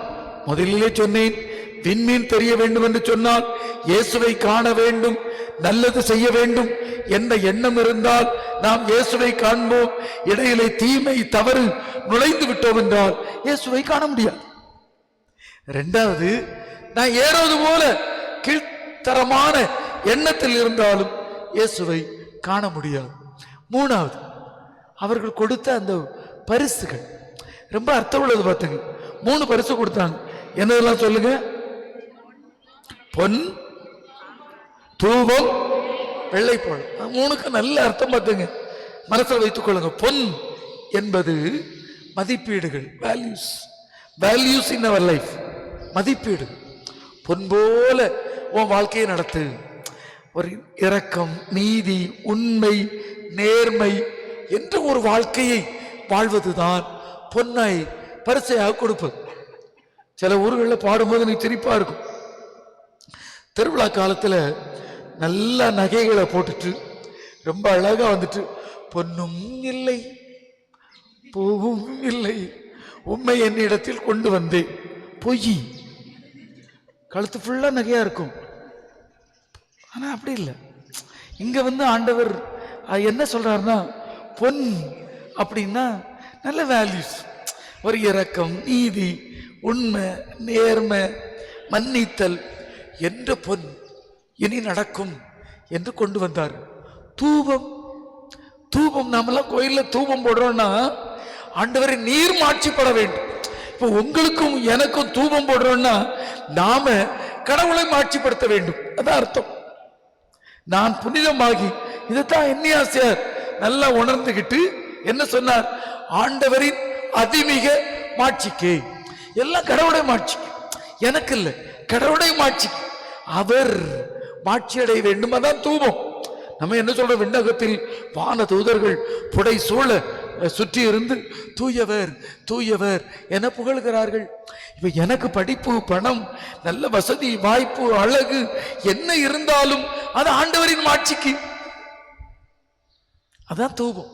முதலிலே சொன்னேன், விண்மீன் தெரிய வேண்டும் என்று சொன்னால் இயேசுவை காண வேண்டும், நல்லது செய்ய வேண்டும் என்ற எண்ணம் இருந்தால் நாம் இயேசுவை காண்போம். இடையிலே தீமை தவறு நுழைந்து விட்டோம் என்றால் இயேசுவை காண முடியாது. இரண்டாவது, நான் ஏறுவது போல கீழ்த்தரமான எண்ணத்தில் இருந்தாலும் இயேசுவை காண முடியாது. மூணாவது, அவர்கள் கொடுத்த அந்த பரிசுகள் ரொம்ப அர்த்தம் உள்ளது. பார்த்துங்க, 3 பரிசு கொடுத்தாங்க. என்னதெல்லாம் சொல்லுங்க? பொன், தூபம், வெள்ளைப்பழம். 3க்கு நல்ல அர்த்தம் பார்த்துங்க, மனசில் வைத்துக் கொள்ளுங்க. பொன் என்பது மதிப்பீடுகள், வேல்யூஸ் இன் அவர் லைஃப். மதிப்பீடு. பொன் போல உன் வாழ்க்கையை நடத்து. ஒரு இரக்கம், நீதி, உண்மை, நேர்மை என்ற ஒரு வாழ்க்கையை வாழ்வதுதான் பொன்னை பரிசையாக கொடுப்பது. சில ஊர்களில் பாடும்போது நீ சிரிப்பா இருக்கும். திருவிழா காலத்தில் நல்ல நகைகளை போட்டுட்டு ரொம்ப அழகா வந்துட்டு, பொன்னும் இல்லை பூவும் இல்லை உண்மை என்னிடத்தில் கொண்டு வந்தேன். பொய். கழுத்து ஃபுல்லா நகையா இருக்கும். ஆனா அப்படி இல்லை. இங்க ஆண்டவர் என்ன சொல்றாருன்னா, பொன் அப்படின்னா நல்ல வேல்யூஸ், ஒரு இரக்கம், நீதி, உண்மை, நேர்மை, மன்னித்தல் என்ற பொன் இனி நடக்கும் என்று கொண்டு வந்தார். தூபம். தூபம் நாமெல்லாம் கோயில்ல தூபம் போடுறோம்னா ஆண்டவரை நீர் மாட்சிப்பட வேண்டும். இப்போ உங்களுக்கும் எனக்கும் தூபம் போடுறோம்னா நாம கடவுளை மாட்சிப்படுத்த வேண்டும். அதான் அர்த்தம். நான் புனிதமாகி, இதைத்தான் எண்ணியாசியார் நல்லா உணர்ந்துகிட்டு என்ன சொன்னார்? ஆண்டவரின் அதிமிக மாட்சிக்கு. எல்லாம் கடவுளை மாட்சிக்கு, எனக்கு இல்லை, கடவுளை மாட்சிக்கு. அவர் மாட்சி அடைய வேண்டும். அதான் தூபம். நம்ம என்ன சொல்றோம்? விண்ணகத்தில் வான தூதர்கள் புடை சூழ சுற்றி இருந்து தூயவர் தூயவர் என புகழ்கிறார்கள். இப்ப எனக்கு படிப்பு, பணம், நல்ல வசதி, வாய்ப்பு, அழகு என்ன இருந்தாலும் அது ஆண்டவரின் மாட்சிக்கு. அதான் தூபம்.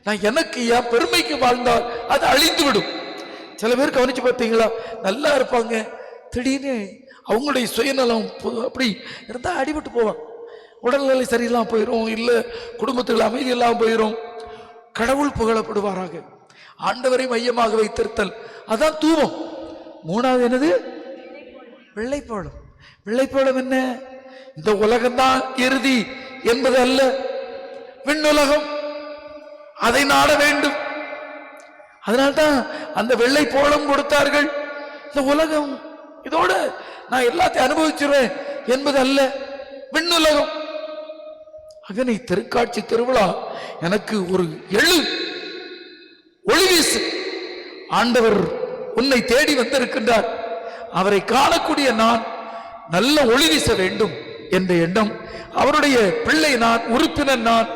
நான் எனக்கு என் பெருமைக்கு வாழ்ந்தால் அது அழிந்து விடும். சில பேர் கவனிச்சு பார்த்தீங்களா? நல்லா இருப்பாங்க, திடீர்னு அவங்களுடைய சுயநலம் அப்படி இருந்தா அடிபட்டு போவாங்க. உடல்நிலை சரியில்லாம போயிடும், இல்ல குடும்பத்தில் அமைதி இல்லாமல் போயிடும். கடவுள் புகழப்படுவாராக. ஆண்டவரை மையமாக வைத்திருத்தல், அதான் தூபம். மூணாவது என்னது? வெள்ளைப்பழம். வெள்ளைப்பழம் என்ன? இந்த உலகம்தான் இறுதி என்பது அல்ல, விண்ணுலகம், அதை நாட வேண்டும். அதனால்தான் அந்த வெள்ளை போலம் கொடுத்தார்கள். இந்த உலகம் இதோட நான் எல்லாத்தையும் அனுபவிச்சிருவேன் என்பது அல்ல, விண்ணுலகம். அகனை திருக்காட்சி திருவிழா எனக்கு ஒரு ஒளி வீசு. ஆண்டவர் உன்னை தேடி வந்திருக்கின்றார். அவரை காணக்கூடிய நான் நல்ல ஒளி வீச வேண்டும் என்ற எண்ணம். அவருடைய பிள்ளை நான், உறுப்பினர் நான்.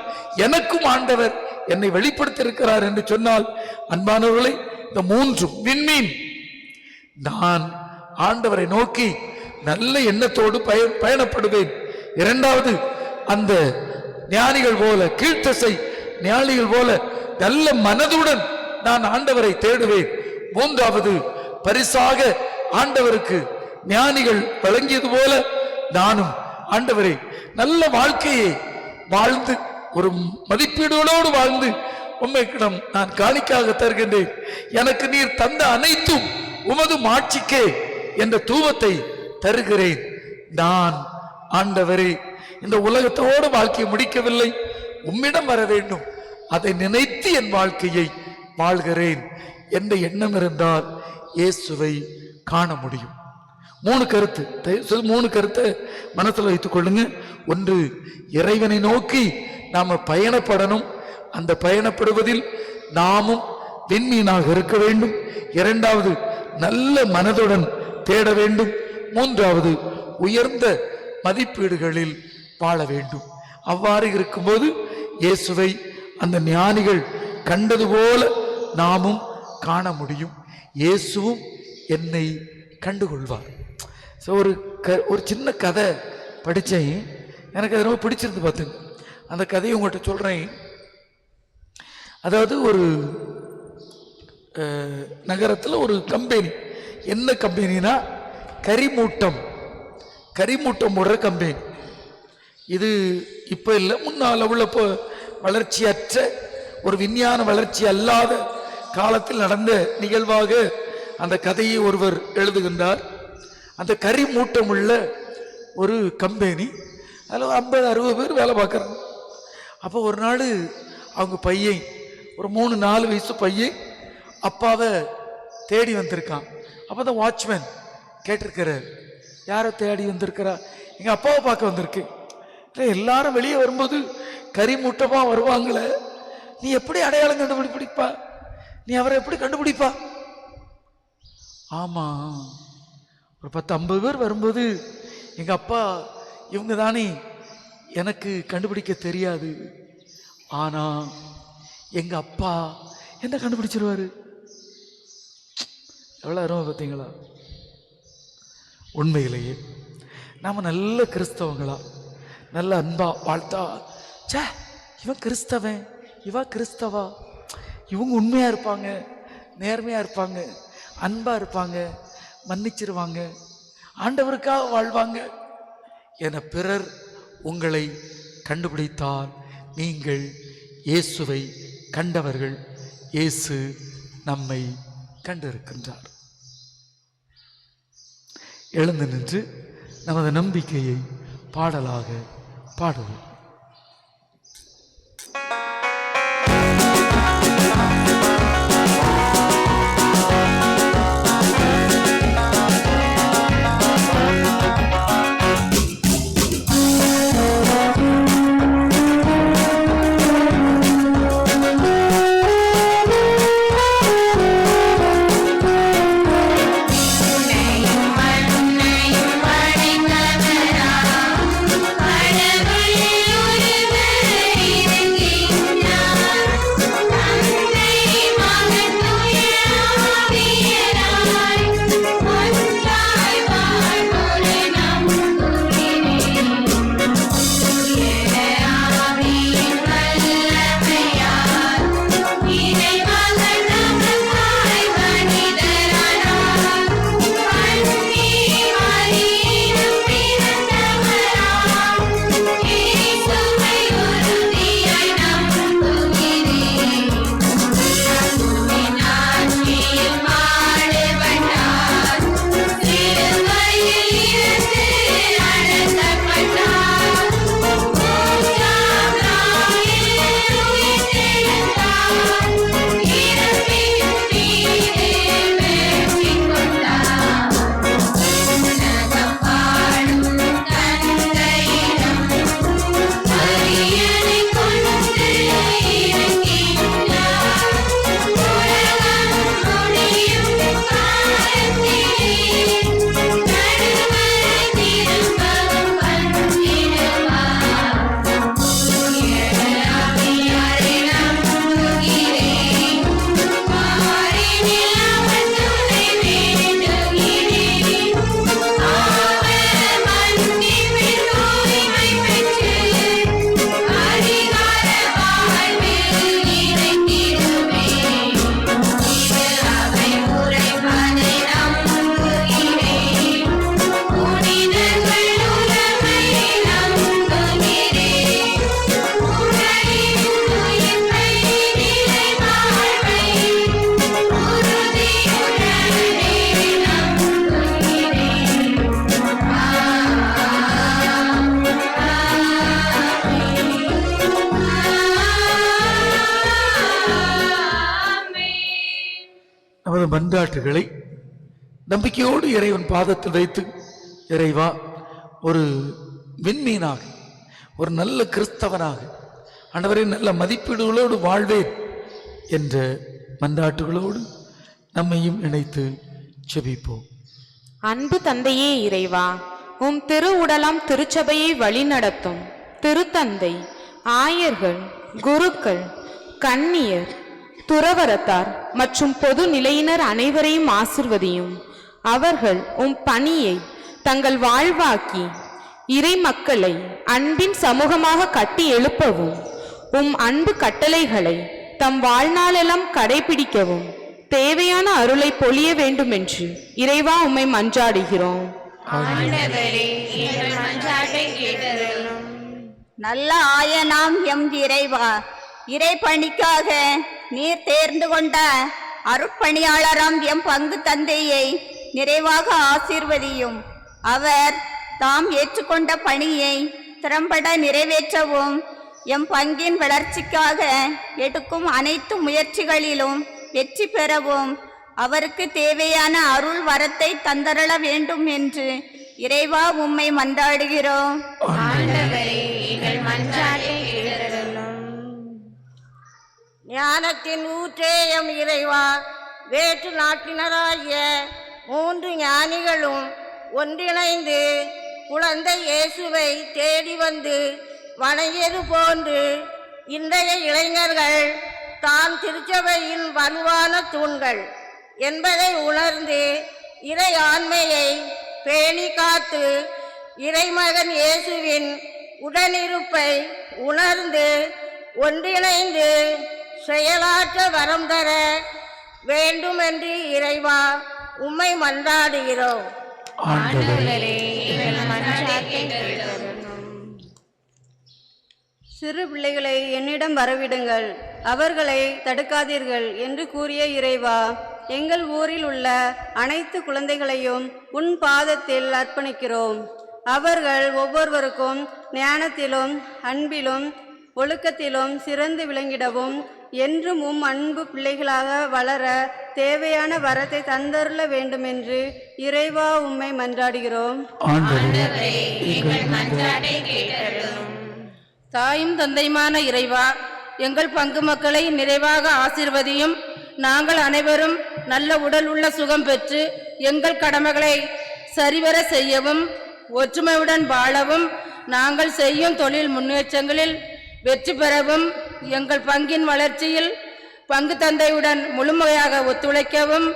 எனக்கும் ஆண்டவர் என்னை வெளிப்படுத்தியிருக்கிறார் என்று சொன்னால், அன்பானவர்களை, இந்த 3 விண்மீன், நான் ஆண்டவரை நோக்கி நல்ல எண்ணத்தோடு பயணப்படுவேன். இரண்டாவது, அந்த ஞானிகள் போல, கீழ்த்தசை ஞானிகள் போல நல்ல மனதுடன் நான் ஆண்டவரை தேடுவேன். மூன்றாவது, பரிசாக ஆண்டவருக்கு ஞானிகள் வழங்கியது போல நானும் ஆண்டவரை நல்ல வாழ்க்கையை வாழ்ந்து, ஒரு மதிப்பீடுகளோடு வாழ்ந்து உம்மைக்கிடம் நான் காணிக்காக தருகின்றேன். எனக்கு நீர் தந்த அனைத்தும் உமது மாட்சிக்கே என்ற தூவத்தை தருகிறேன். நான் ஆண்டவரே இந்த உலகத்தோடு வாழ்க்கையை முடிக்கவில்லை, உம்மிடம் வர வேண்டும், அதை நினைத்து என் வாழ்க்கையை வாழ்கிறேன் என்ற எண்ணம் இருந்தால் இயேசுவை காண முடியும். 3 கருத்து, 3 கருத்தை மனசில் வைத்துக் கொள்ளுங்க. ஒன்று, இறைவனை நோக்கி நாம பயணப்படணும். அந்த பயணப்படுவதில் நாமும் விண்மீனாக இருக்க வேண்டும். இரண்டாவது, நல்ல மனதுடன் தேட வேண்டும். மூன்றாவது, உயர்ந்த மதிப்பீடுகளில் வாழ வேண்டும். அவ்வாறு இருக்கும்போது இயேசுவை அந்த ஞானிகள் கண்டது போல நாமும் காண முடியும். இயேசுவும் என்னை கண்டுகொள்வார். ஒரு சின்ன கதை படித்தேன், எனக்கு அது ரொம்ப பிடிச்சிருந்து. பார்த்துங்க, அந்த கதையை உங்கள்கிட்ட சொல்கிறேன். அதாவது ஒரு நகரத்தில் ஒரு கம்பெனி, என்ன கம்பெனினா கரிமூட்டம் போடுற கம்பெனி. இது இப்போ இல்லை, முன்னால் உள்ள வளர்ச்சியற்ற ஒரு விஞ்ஞான வளர்ச்சி அல்லாத காலத்தில் நடந்த நிகழ்வாக அந்த கதையை ஒருவர் எழுதுகின்றார். அந்த கரிமூட்டம் உள்ள ஒரு கம்பெனி, அதில் 50-60 பேர் வேலை பார்க்குறாங்க. அப்போ ஒரு நாள் அவங்க பையன், ஒரு 3-4 வயசு பையன் அப்பாவை தேடி வந்திருக்கான். அப்போ தான் வாட்ச்மேன் கேட்டிருக்கிறார், யாரை தேடி வந்திருக்கிறா? எங்கள் அப்பாவை பார்க்க வந்திருக்கு. இல்லை, எல்லாரும் வெளியே வரும்போது கரிமூட்டமாக வருவாங்களே, நீ எப்படி அடையாளம் கண்டுபிடிப்பா? நீ அவரை எப்படி கண்டுபிடிப்பா? ஆமாம், ஒரு 10-50 பேர் வரும்போது எங்கள் அப்பா இவங்க தானே எனக்கு கண்டுபிடிக்க தெரியாது. ஆனால் எங்கள் அப்பா என்ன கண்டுபிடிச்சிருவாரு. எவ்வளோ அருமை பார்த்தீங்களா? உண்மையிலேயே நாம் நல்ல கிறிஸ்தவங்களா, நல்ல அன்பா வாழ்த்தா, சே இவன் கிறிஸ்தவன், இவா கிறிஸ்தவா, இவங்க உண்மையாக இருப்பாங்க, நேர்மையாக இருப்பாங்க, அன்பாக இருப்பாங்க, மன்னிச்சிருவாங்க, ஆண்டவருக்காக வாழ்வாங்க என பிறர் உங்களை கண்டுபிடித்தால் நீங்கள் இயேசுவை கண்டவர்கள். இயேசு நம்மை கண்டிருக்கின்றார். எழுந்து நின்று நமது நம்பிக்கையை பாடலாக பாடுவோம். மன்றாட்டுகளை நம்பிக்கையோடு இறைவன் பாதத்தில் வைத்து, இறைவா, ஒரு விண்மீனாக, ஒரு நல்ல கிறிஸ்தவனாக, ஆண்டவரே நல்ல மதிப்பீடுகளோடு வாழ்வேன் என்ற மன்றாட்டுகளோடு நம்மையும் இணைத்து ஜெபிப்போம். அன்பு தந்தையே இறைவா, உம் திரு உடலாம் திருச்சபையை வழிநடத்தும் திருத்தந்தை, ஆயர்கள், குருக்கள், கன்னியர், துறவரத்தார் மற்றும் பொது நிலையினர் அனைவரையும் ஆசிர்வதியும். அவர்கள் உம் பணியை தங்கள் வாழ்வாக்கி இறை மக்களை அன்பின் சமூகமாக கட்டி எழுப்பவும், உம் அன்பு கட்டளைகளை தம் வாழ்நாளெல்லாம் கடைபிடிக்கவும் தேவையான அருளை பொழிய வேண்டும் என்று இறைவா உம்மை மன்றாடுகிறோம். ஆண்டவரே, எங்கள் மன்றாட்டை கேட்டருளும். நல்ல ஆயனாம் எம் இறைவா, இறைப்பணிக்காக நீர் தேர்ந்து கொண்ட அருட்பணியாளராம் எம் பங்கு தந்தையை நிறைவாக ஆசீர்வதியும். அவர் தாம் ஏற்றுக்கொண்ட பணியை திறம்பட நிறைவேற்றவும் எம் பங்கின் வளர்ச்சிக்காக எடுக்கும் அனைத்து முயற்சிகளிலும் வெற்றி பெறவும் அவருக்கு தேவையான அருள் வரத்தை தந்தரள வேண்டும் என்று இறைவா உம்மை மன்றாடுகிறோம். ஆண்டவரே, எங்கள் மன்றாட்டை கேட்டருளும். ஞானத்தின் ஊற்றே எம் இறைவா, வேற்று நாட்டினராகிய 3 ஞானிகளும் ஒன்றிணைந்து குழந்தை இயேசுவை தேடி வந்து வணங்கியது போன்று இன்றைய இளைஞர்கள் தான் திருச்சபையின் வலுவான தூண்கள் என்பதை உணர்ந்து இறை ஆண்மையை பேணி காத்து இறைமகன் இயேசுவின் உடனிருப்பை உணர்ந்து ஒன்றிணைந்து செயலாற்ற வரம் தர வேண்டுமென்று இறைவா உம்மை மன்றாடுகிறோம். ஆண்டவரே, எங்கள் மன்றாட்டை கேட்டருளும். சிறு பிள்ளைகளை என்னிடம் வரவிடுங்கள், அவர்களை தடுக்காதீர்கள் என்று கூறிய இறைவா, எங்கள் ஊரில் உள்ள அனைத்து குழந்தைகளையும் உன் பாதத்தில் அர்ப்பணிக்கிறோம். அவர்கள் ஒவ்வொருவருக்கும் ஞானத்திலும் அன்பிலும் ஒழுக்கத்திலும் சிறந்து விளங்கிடவும் என்றும் அன்பு பிள்ளைகளாக வளர தேவையான வரத்தை தந்தருள வேண்டுமென்று இறைவா உம்மை மன்றாடுகிறோம். ஆண்டவரே, எங்கள் மன்றாட்டை கேட்டருளும். தாயும் தந்தையுமான இறைவா, எங்கள் பங்கு மக்களை நிறைவாக ஆசீர்வதியும். நாங்கள் அனைவரும் நல்ல உடல் உள்ள சுகம் பெற்று எங்கள் கடமைகளை சரிவர செய்யவும் ஒற்றுமையுடன் வாழவும் நாங்கள் செய்யும் தொழில் முன்னேற்றங்களில் வெற்றி பெறவும் எங்கள் பங்கின் வளர்ச்சியில் பங்கு தந்தையுடன் முழுமையாக ஒத்துழைக்கவும்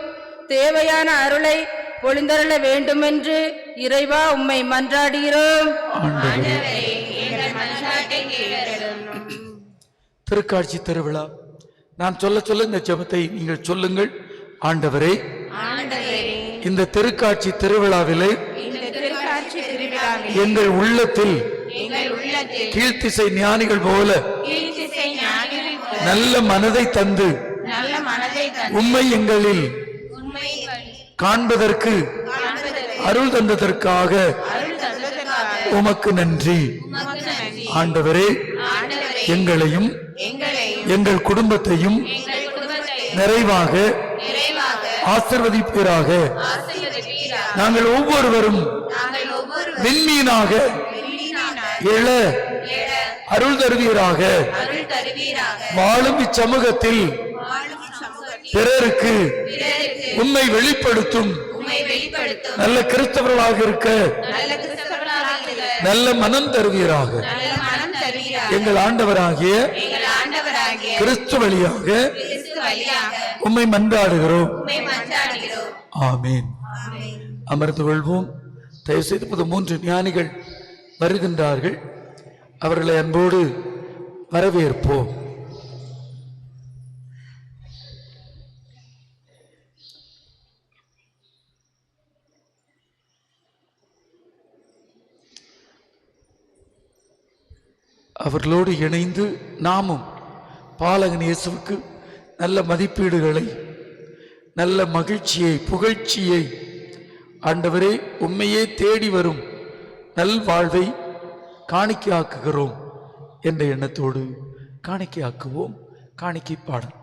தேவையான அருளை பொழிந்தருள வேண்டுமென்று இறைவா உம்மை மன்றாடுகிறோம். ஆண்டவரே, எங்கள் மன்றாட்டை கேட்டருளும். திருக்காட்சி திருவிழா நான் சொல்ல சொல்ல இந்த ஜெபத்தை நீங்கள் சொல்லுங்கள். ஆண்டவரே, இந்த திருக்காட்சி திருவிழாவிலே எங்கள் உள்ளத்தில் கீழ்த்திசை ஞானிகள் போல நல்ல மனதை தந்து உம்மை எங்களில் காண்பதற்கு அருள் தந்ததற்காக உமக்கு நன்றி. ஆண்டவரே, எங்களையும் எங்கள் குடும்பத்தையும் நிறைவாக ஆசீர்வதிப்பீராக. நாங்கள் ஒவ்வொருவரும் விண்மீனாக எழ அருள் தருவீராக. வாழும் இச்சமூகத்தில் பிறருக்கு உம்மை வெளிப்படுத்தும் நல்ல கிறிஸ்தவர்களாக இருக்க நல்ல மனம் தருவீராக. எங்கள் ஆண்டவராகிய கிறிஸ்து வழியாக உம்மை மன்றாடுகிறோம். ஆமீன். அமர்ந்து கொள்வோம். தயவு செய்து 3 ஞானிகள் வருகின்றார்கள். அவர்களை அன்போடு வரவேற்போம். அவர்களோடு இணைந்து நாமும் பாலகன் இயேசுவுக்கு நல்ல மதிப்பீடுகளை, நல்ல மகிழ்ச்சியை, புகழ்ச்சியை, ஆண்டவரே உம்மையே தேடி வரும் நல்வாழ்வை காணிக்கையாக்குகிறோம் என்ற எண்ணத்தோடு காணிக்கையாக்குவோம். காணிக்கை பாடல்.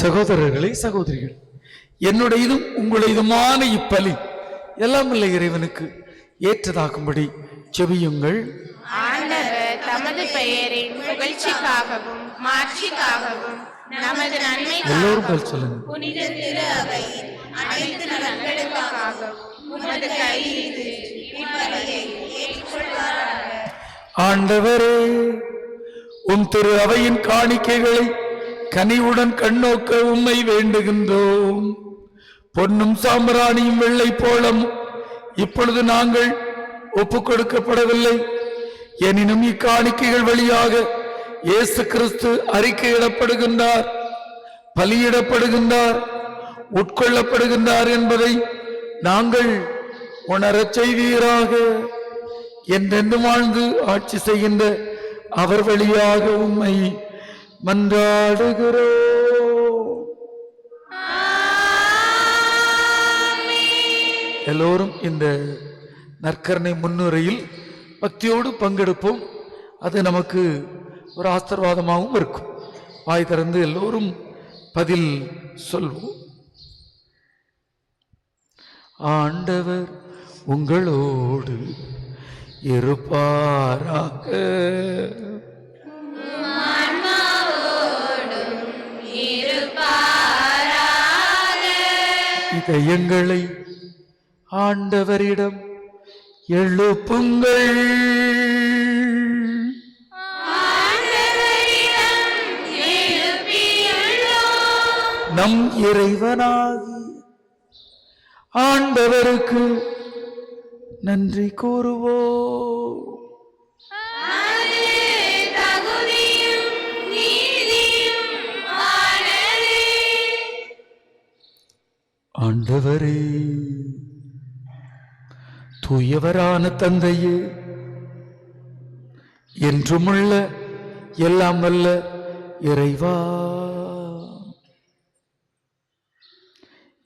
சகோதரர்களே, சகோதரிகள், என்னுடையதும் உங்களுடையதுமான இப்பலி எல்லாம் இல்லை இறைவனுக்கு ஏற்றதாகும்படி செபியுங்கள். ஆண்டவர் தமது பெயரின் புகழ்ச்சிக்காகவும் மாட்சிக்காகவும் நமது நன்மை எல்லோரும் போல் சொல்லுங்க. புனித திரு அவையின் அனைத்து நலன்களுக்காகவும் உமது கையில் இப்பலியை ஏற்றுக்கொள்வாராக. ஆண்டவரே, உம் திரு அவையின் காணிக்கைகளை கனிவுடன் கண்ணோக்க உம்மை வேண்டுகின்றோம். பொன்னும் சாம்பிராணியும் வெள்ளை போலம் இப்பொழுது நாங்கள் ஒப்புக் கொடுக்கப்படவில்லை. எனினும் இக்காணிக்கைகள் வழியாக இயேசு கிறிஸ்து அறிக்கையிடப்படுகின்றார், பலியிடப்படுகின்றார், உட்கொள்ளப்படுகின்றார் என்பதை நாங்கள் உணரச் செய்வீராக. என்றென்றும் வாழ்ந்து ஆட்சி செய்கின்ற அவர் வழியாக உம்மை மன்றாடுகிறோம். எல்லோரும் இந்த நற்கருணை முன்னுரையில் பக்தியோடு பங்கெடுப்போம். அது நமக்கு ஒரு ஆசீர்வாதமாகவும் இருக்கும். வாய் திறந்து எல்லோரும் பதில் சொல்வோம். ஆண்டவர் உங்களோடு இருப்பாராக. இதயங்களை ஆண்டவரிடம் எழுப்புங்கள். நம் இறைவனாகி ஆண்டவருக்கு நன்றி கூறுவோம். ஆண்டவரே, தூயவரான தந்தையே, என்றுமுள்ள எல்லாம் வல்ல இறைவா,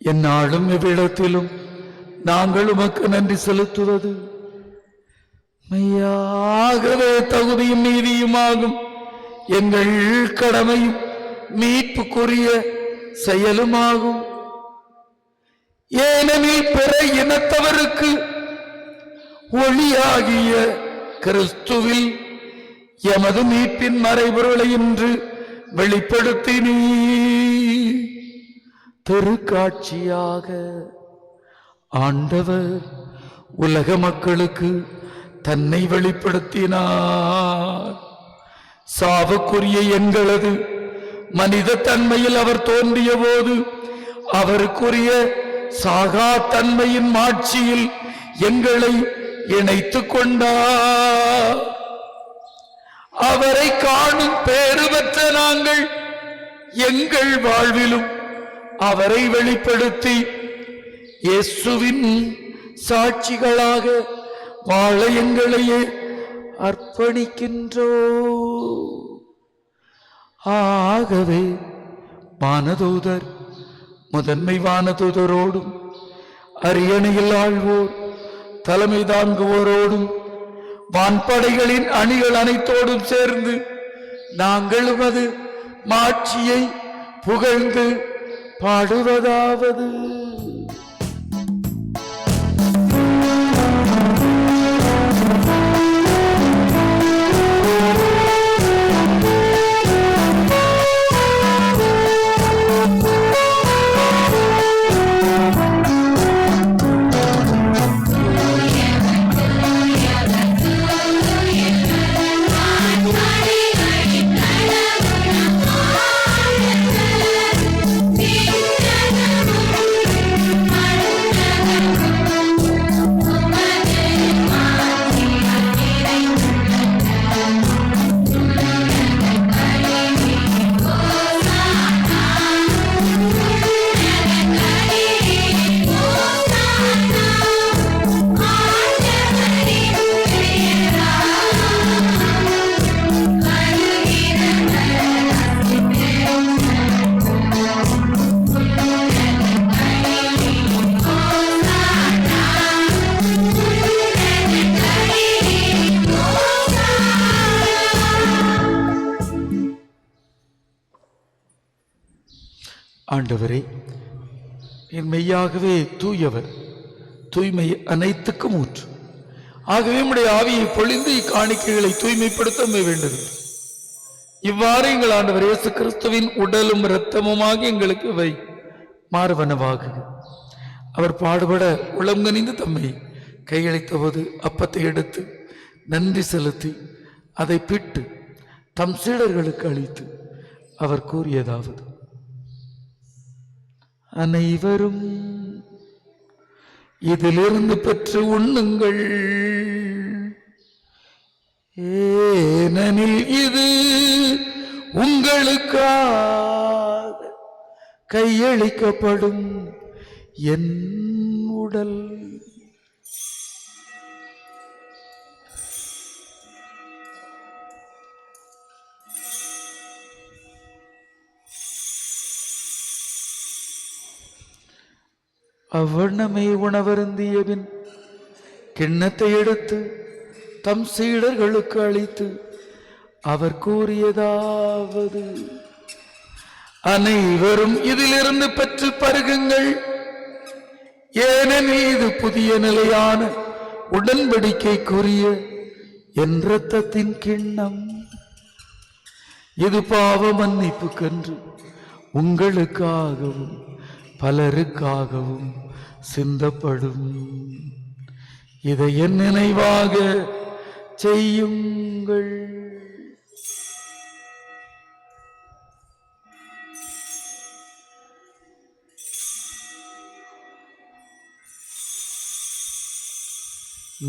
எந்நாளும் எவ்விடத்திலும் நாங்கள் உமக்கு நன்றி செலுத்துவது மெய்யாகவே தகுதியும் நீதியுமாகும். எங்கள் கடமையும் மீட்புக்குரிய செயலுமாகும். ஏனெனில் பிற இனத்தவருக்கு ஒளியாகிய கிறிஸ்துவில் எமது மீட்பின் மறைபொருளை இன்று வெளிப்படுத்தினீ. திருக்காட்சியாக ஆண்டவர் உலக மக்களுக்கு தன்னை வெளிப்படுத்தினார். சாவுக்குரிய எங்களது மனித தன்மையில் அவர் தோன்றிய போது அவருக்குரிய சாகா தன்மையின் மாட்சியில் எங்களை இணைத்துக் கொண்டார். அவரை காணும் பேறு பெற்ற நாங்கள் எங்கள் வாழ்விலும் அவரை வெளிப்படுத்தி இயேசுவின் சாட்சிகளாக வாழ எங்களையே அர்ப்பணிக்கின்றோம். ஆகவே வானதூதர் முதன்மை வானதூதரோடும் அரியணையில் ஆழ்வோர் தலைமை தாங்குவோரோடும் வான்படைகளின் அணிகள் அனைத்தோடும் சேர்ந்து நாங்களும் அது மாட்சியை புகழ்ந்து பாடுவதாவது. Thank you. ஆண்டவரே, என் மெய்யாகவே தூயவர், தூய்மை அனைத்துக்கும் ஊற்று. ஆகவே உம்முடைய ஆவியை பொழிந்து இக்காணிக்கைகளை தூய்மைப்படுத்த வேண்டும். இவ்வாறு எங்கள் ஆண்டவர் இயேசு கிறிஸ்துவின் உடலும் இரத்தமுமாக எங்களுக்கு இவை மாறுவனவாக. அவர் பாடுபட உளம் கனிந்து தம்மை கையளித்த போது அப்பத்தை எடுத்து நன்றி செலுத்தி அதை பிட்டு தம் சீடர்களுக்கு அளித்து அவர் கூறியதாவது: அனைவரும் இதிலிருந்து பெற்று உண்ணுங்கள், ஏனெனில் இது உங்களுக்காக கையளிக்கப்படும் என் உடல். அவ்வண்ணமே உணவருந்தியபின் கிண்ணத்தை எடுத்து தம் சீடர்களுக்கு அளித்து அவர் கூறியதாவது: அனைவரும் இதிலிருந்து பெற்று பருகுங்கள், ஏனெனில் இது புதிய நிலையான உடன்படிக்கைக்குரிய என் இரத்தத்தின் கிண்ணம். இது பாவ மன்னிப்புக்கென்று உங்களுக்காகவும் பலருக்காகவும் சிந்தப்படும். இதை என் நினைவாக செய்யுங்கள்.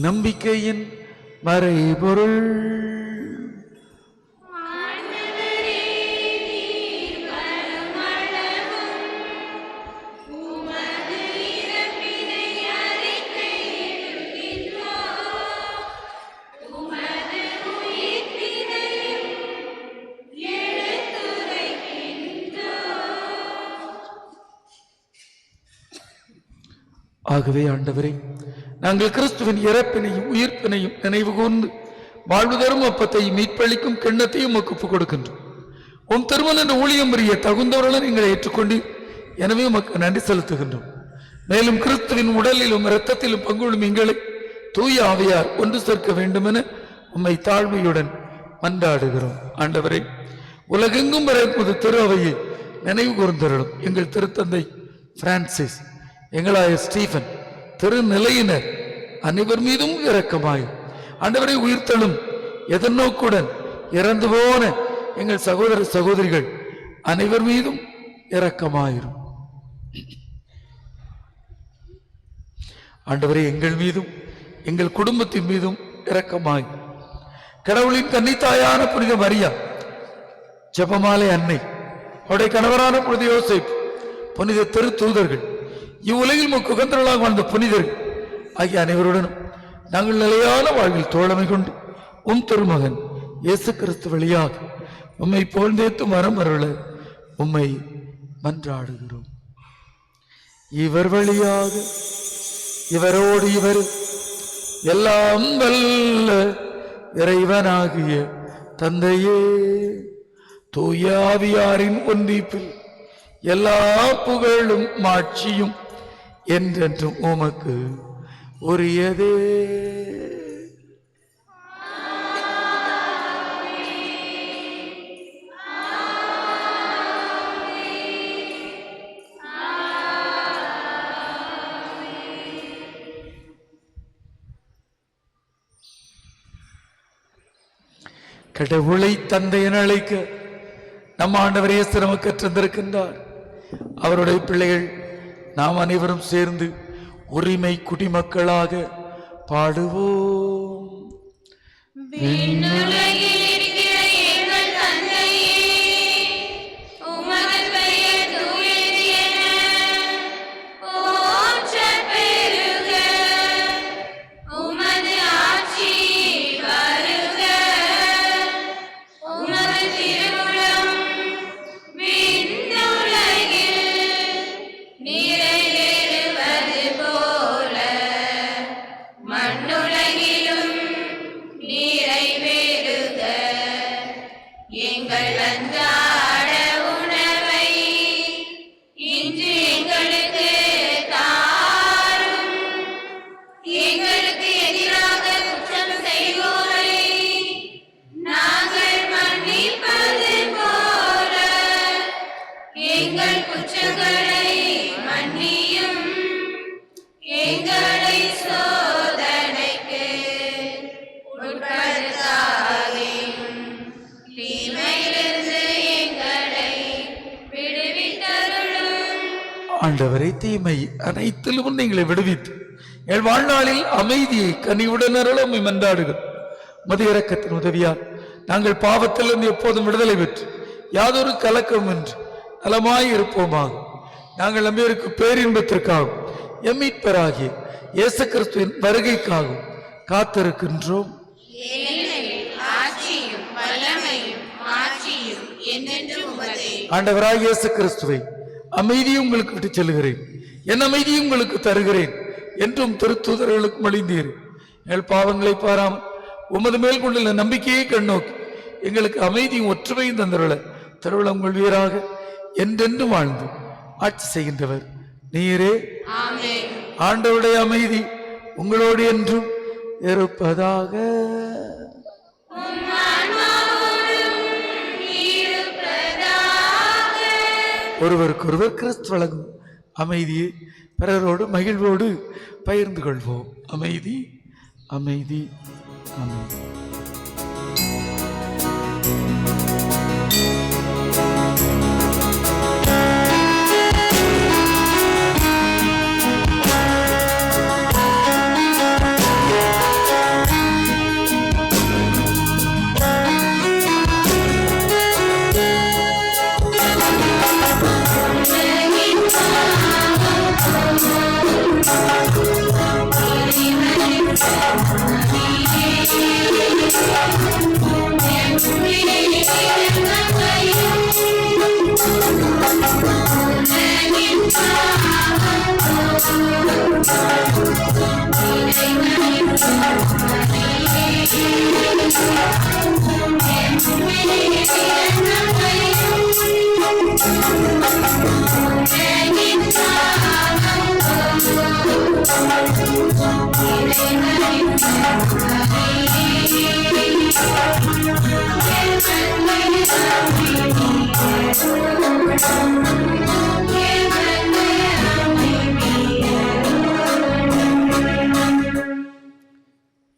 நம்பிக்கையின் மறைபொருள். ஆகவே ஆண்டவரே, நாங்கள் கிறிஸ்துவின் இறப்பினையும் உயிர்ப்பினையும் நினைவு கூர்ந்து வாழ்வு தரும் அப்பத்தையும் மீட்பளிக்கும் கிண்ணத்தையும் ஒப்புக் கொடுக்கின்றோம். உம் திருமண என்ற ஊழியம் புரிய தகுந்தவர்களும் எங்களை ஏற்றுக்கொண்டு எனவே உமக்கு நன்றி செலுத்துகின்றோம். மேலும் கிறிஸ்துவின் உடலிலும் இரத்தத்திலும் பங்குள்ளும் எங்களை தூய ஆவியார் ஒன்று சேர்க்க வேண்டும் என உம்மை தாழ்மையுடன் மன்றாடுகிறோம். ஆண்டவரே, உலகெங்கும் வரைப்பது திரு அவையை நினைவு கூர்ந்தருளும். எங்கள் திருத்தந்தை பிரான்சிஸ், எங்களாய ஸ்டீபன், திருநிலையினர் அனைவர் மீதும் இரக்கமாயும். ஆண்டவரை, உயிர்த்தெழும் எதிர்நோக்குடன் இறந்து போன எங்கள் சகோதர சகோதரிகள் அனைவர் மீதும் இரக்கமாயிரும். ஆண்டவரை, எங்கள் மீதும் எங்கள் குடும்பத்தின் மீதும் இரக்கமாய். கடவுளின் கன்னித்தாயான புனித மரியா, ஜெபமாலை அன்னை, அவருடைய கணவரான புனித யோசேப்பு, புனித திருத்தூதர்கள், இவ்வுலகில் உகந்தவர்களாக வாழ்ந்த புனிதர்கள் ஆகிய அனைவருடனும் நாங்கள் நிலையான வாழ்வில் தோழமை கொண்டு உம் திருமகன் இயேசு கிறிஸ்து வழியாக உம்மை புகழ்ந்தேத்து மரம் அருள உம்மை மன்றாடுகிறோம். இவர் வழியாக இவரோடு இவர் எல்லாம் வல்ல இறைவனாகிய தந்தையே, தூய ஆவியாரின் ஒன்றிப்பில் எல்லா புகழும் மாட்சியும் என்றென்றும் உமக்கு உரியதே. கடவுளை தந்தை என அழைக்க நம் ஆண்டவர் இயேசு நமக்கு கற்றிருக்கின்றார். அவருடைய பிள்ளைகள் நாம் அனைவரும் சேர்ந்து உரிமை குடிமக்களாக பாடுவோம். நிறைவேறுக. எங்கள் குற்றங்களை மன்னியும், எங்களை சோதனைக்கு உட்படுத்தாதேயும், தீமையிலிருந்து எங்களை விடுவித்தருளும். ஆண்டவரை தீமை அனைத்திலும் எங்களை விடுவித்து என் வாழ்நாளில் அமைதியை கனிவுடன் அருள உம்மை மன்றாடுகிறோம். மது இரக்கத்தின் உதவியால் நாங்கள் பாவத்திலிருந்து எப்போதும் விடுதலை பெற்று யாதொரு கலக்கம் என்று நலமாய் இருப்போமாக. நாங்கள் நம்பியிருக்கும் பேரின்பத்திற்காகவும் எம்மீட்பராகிய இயேசு கிறிஸ்துவின் வருகைக்காகவும் காத்திருக்கின்றோம். ஆட்சியும் வல்லமையும் மாட்சியும் என்றென்றும் உமதே. ஆண்டவராய் இயேசு கிறிஸ்துவை அமைதியை உங்களுக்கு விட்டு செல்கிறேன், என் அமைதியை உங்களுக்கு தருகிறேன் என்றும் திருத்தூதர்களுக்கு மொழிந்தீர். எங்கள் பாவங்களை பாராமல் உமது மேல் கொண்டுள்ள நம்பிக்கையை கண்ணோக்கி எங்களுக்கு அமைதியும் ஒற்றுமையும் தந்தருள திருவிழம் கொள்வீராக. என்றென்று வாழ்ந்து ஆட்சி செய்கின்றவர் நீரே. ஆண்டவருடைய அமைதி உங்களோடு என்றும் இருப்பதாக. ஒருவருக்கொருவர் கிறிஸ்து வழங்கும் அமைதியை பிறரோடு மகிழ்வோடு பகிர்ந்து கொள்வோம். அமைதி, அமைதி, அமைதி.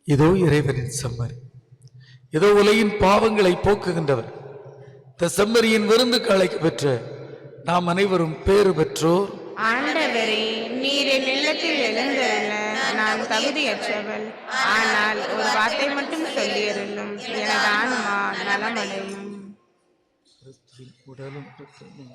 இதோ இறைவனின் செம்மறி, இதோ உலகின் பாவங்களை போக்குகின்றவர். இந்த செம்மறியின் விருந்துக்கு அழைக்க பெற்ற நாம் அனைவரும் பேறு பெற்றோர். ஆண்டவரே, நீர் என் இல்லத்தில் எழுந்தருள நான் தகுதியற்றவள். ஆனால் ஒரு வார்த்தை மட்டும் சொல்லியருளும், எனது ஆன்மா நலமடையும். உடலும் அமைதி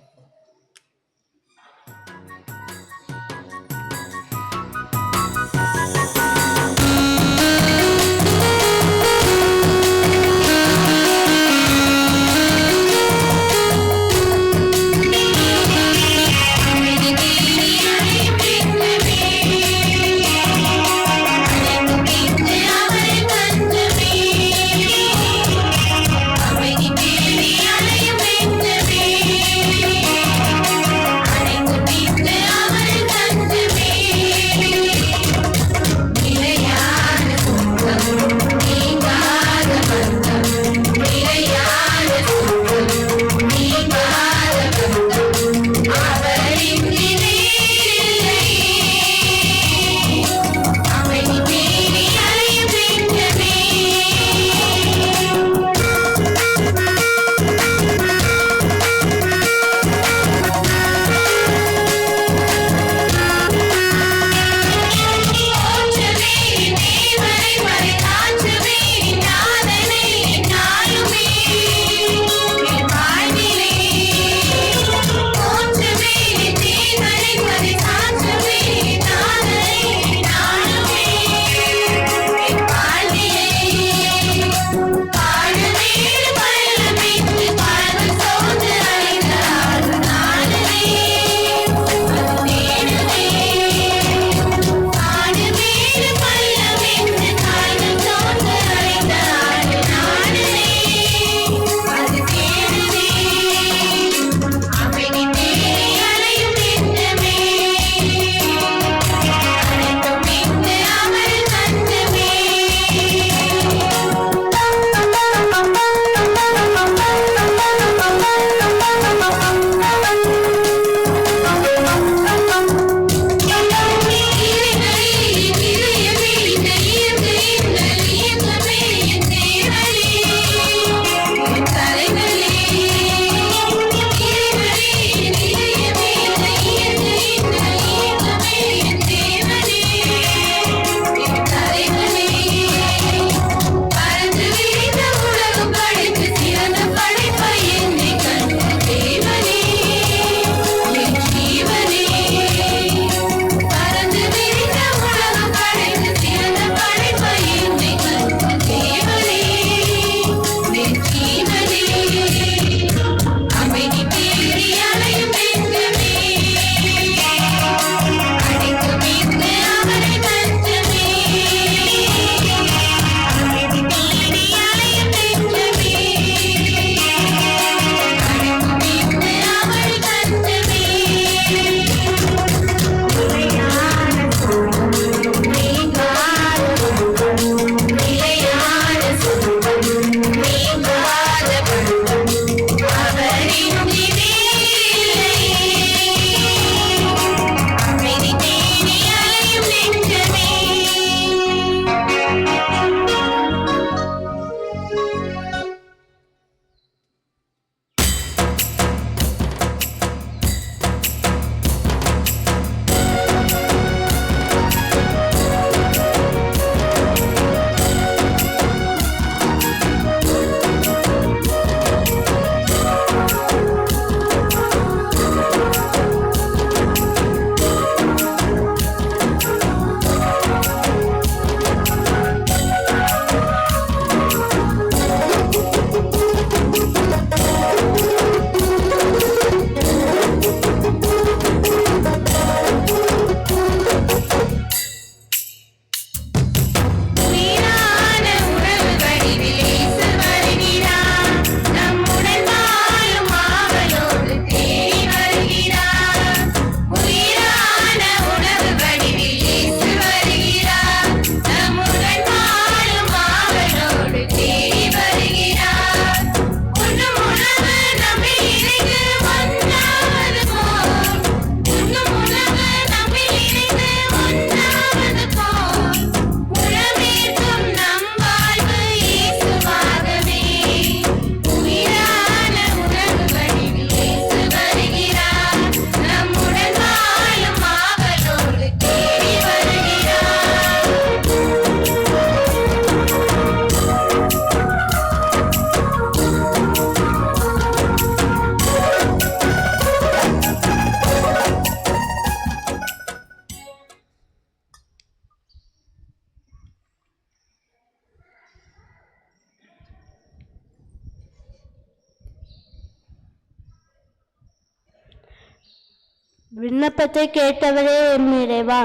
விண்ணப்பத்தை கேட்டவரே எம் இறைவா,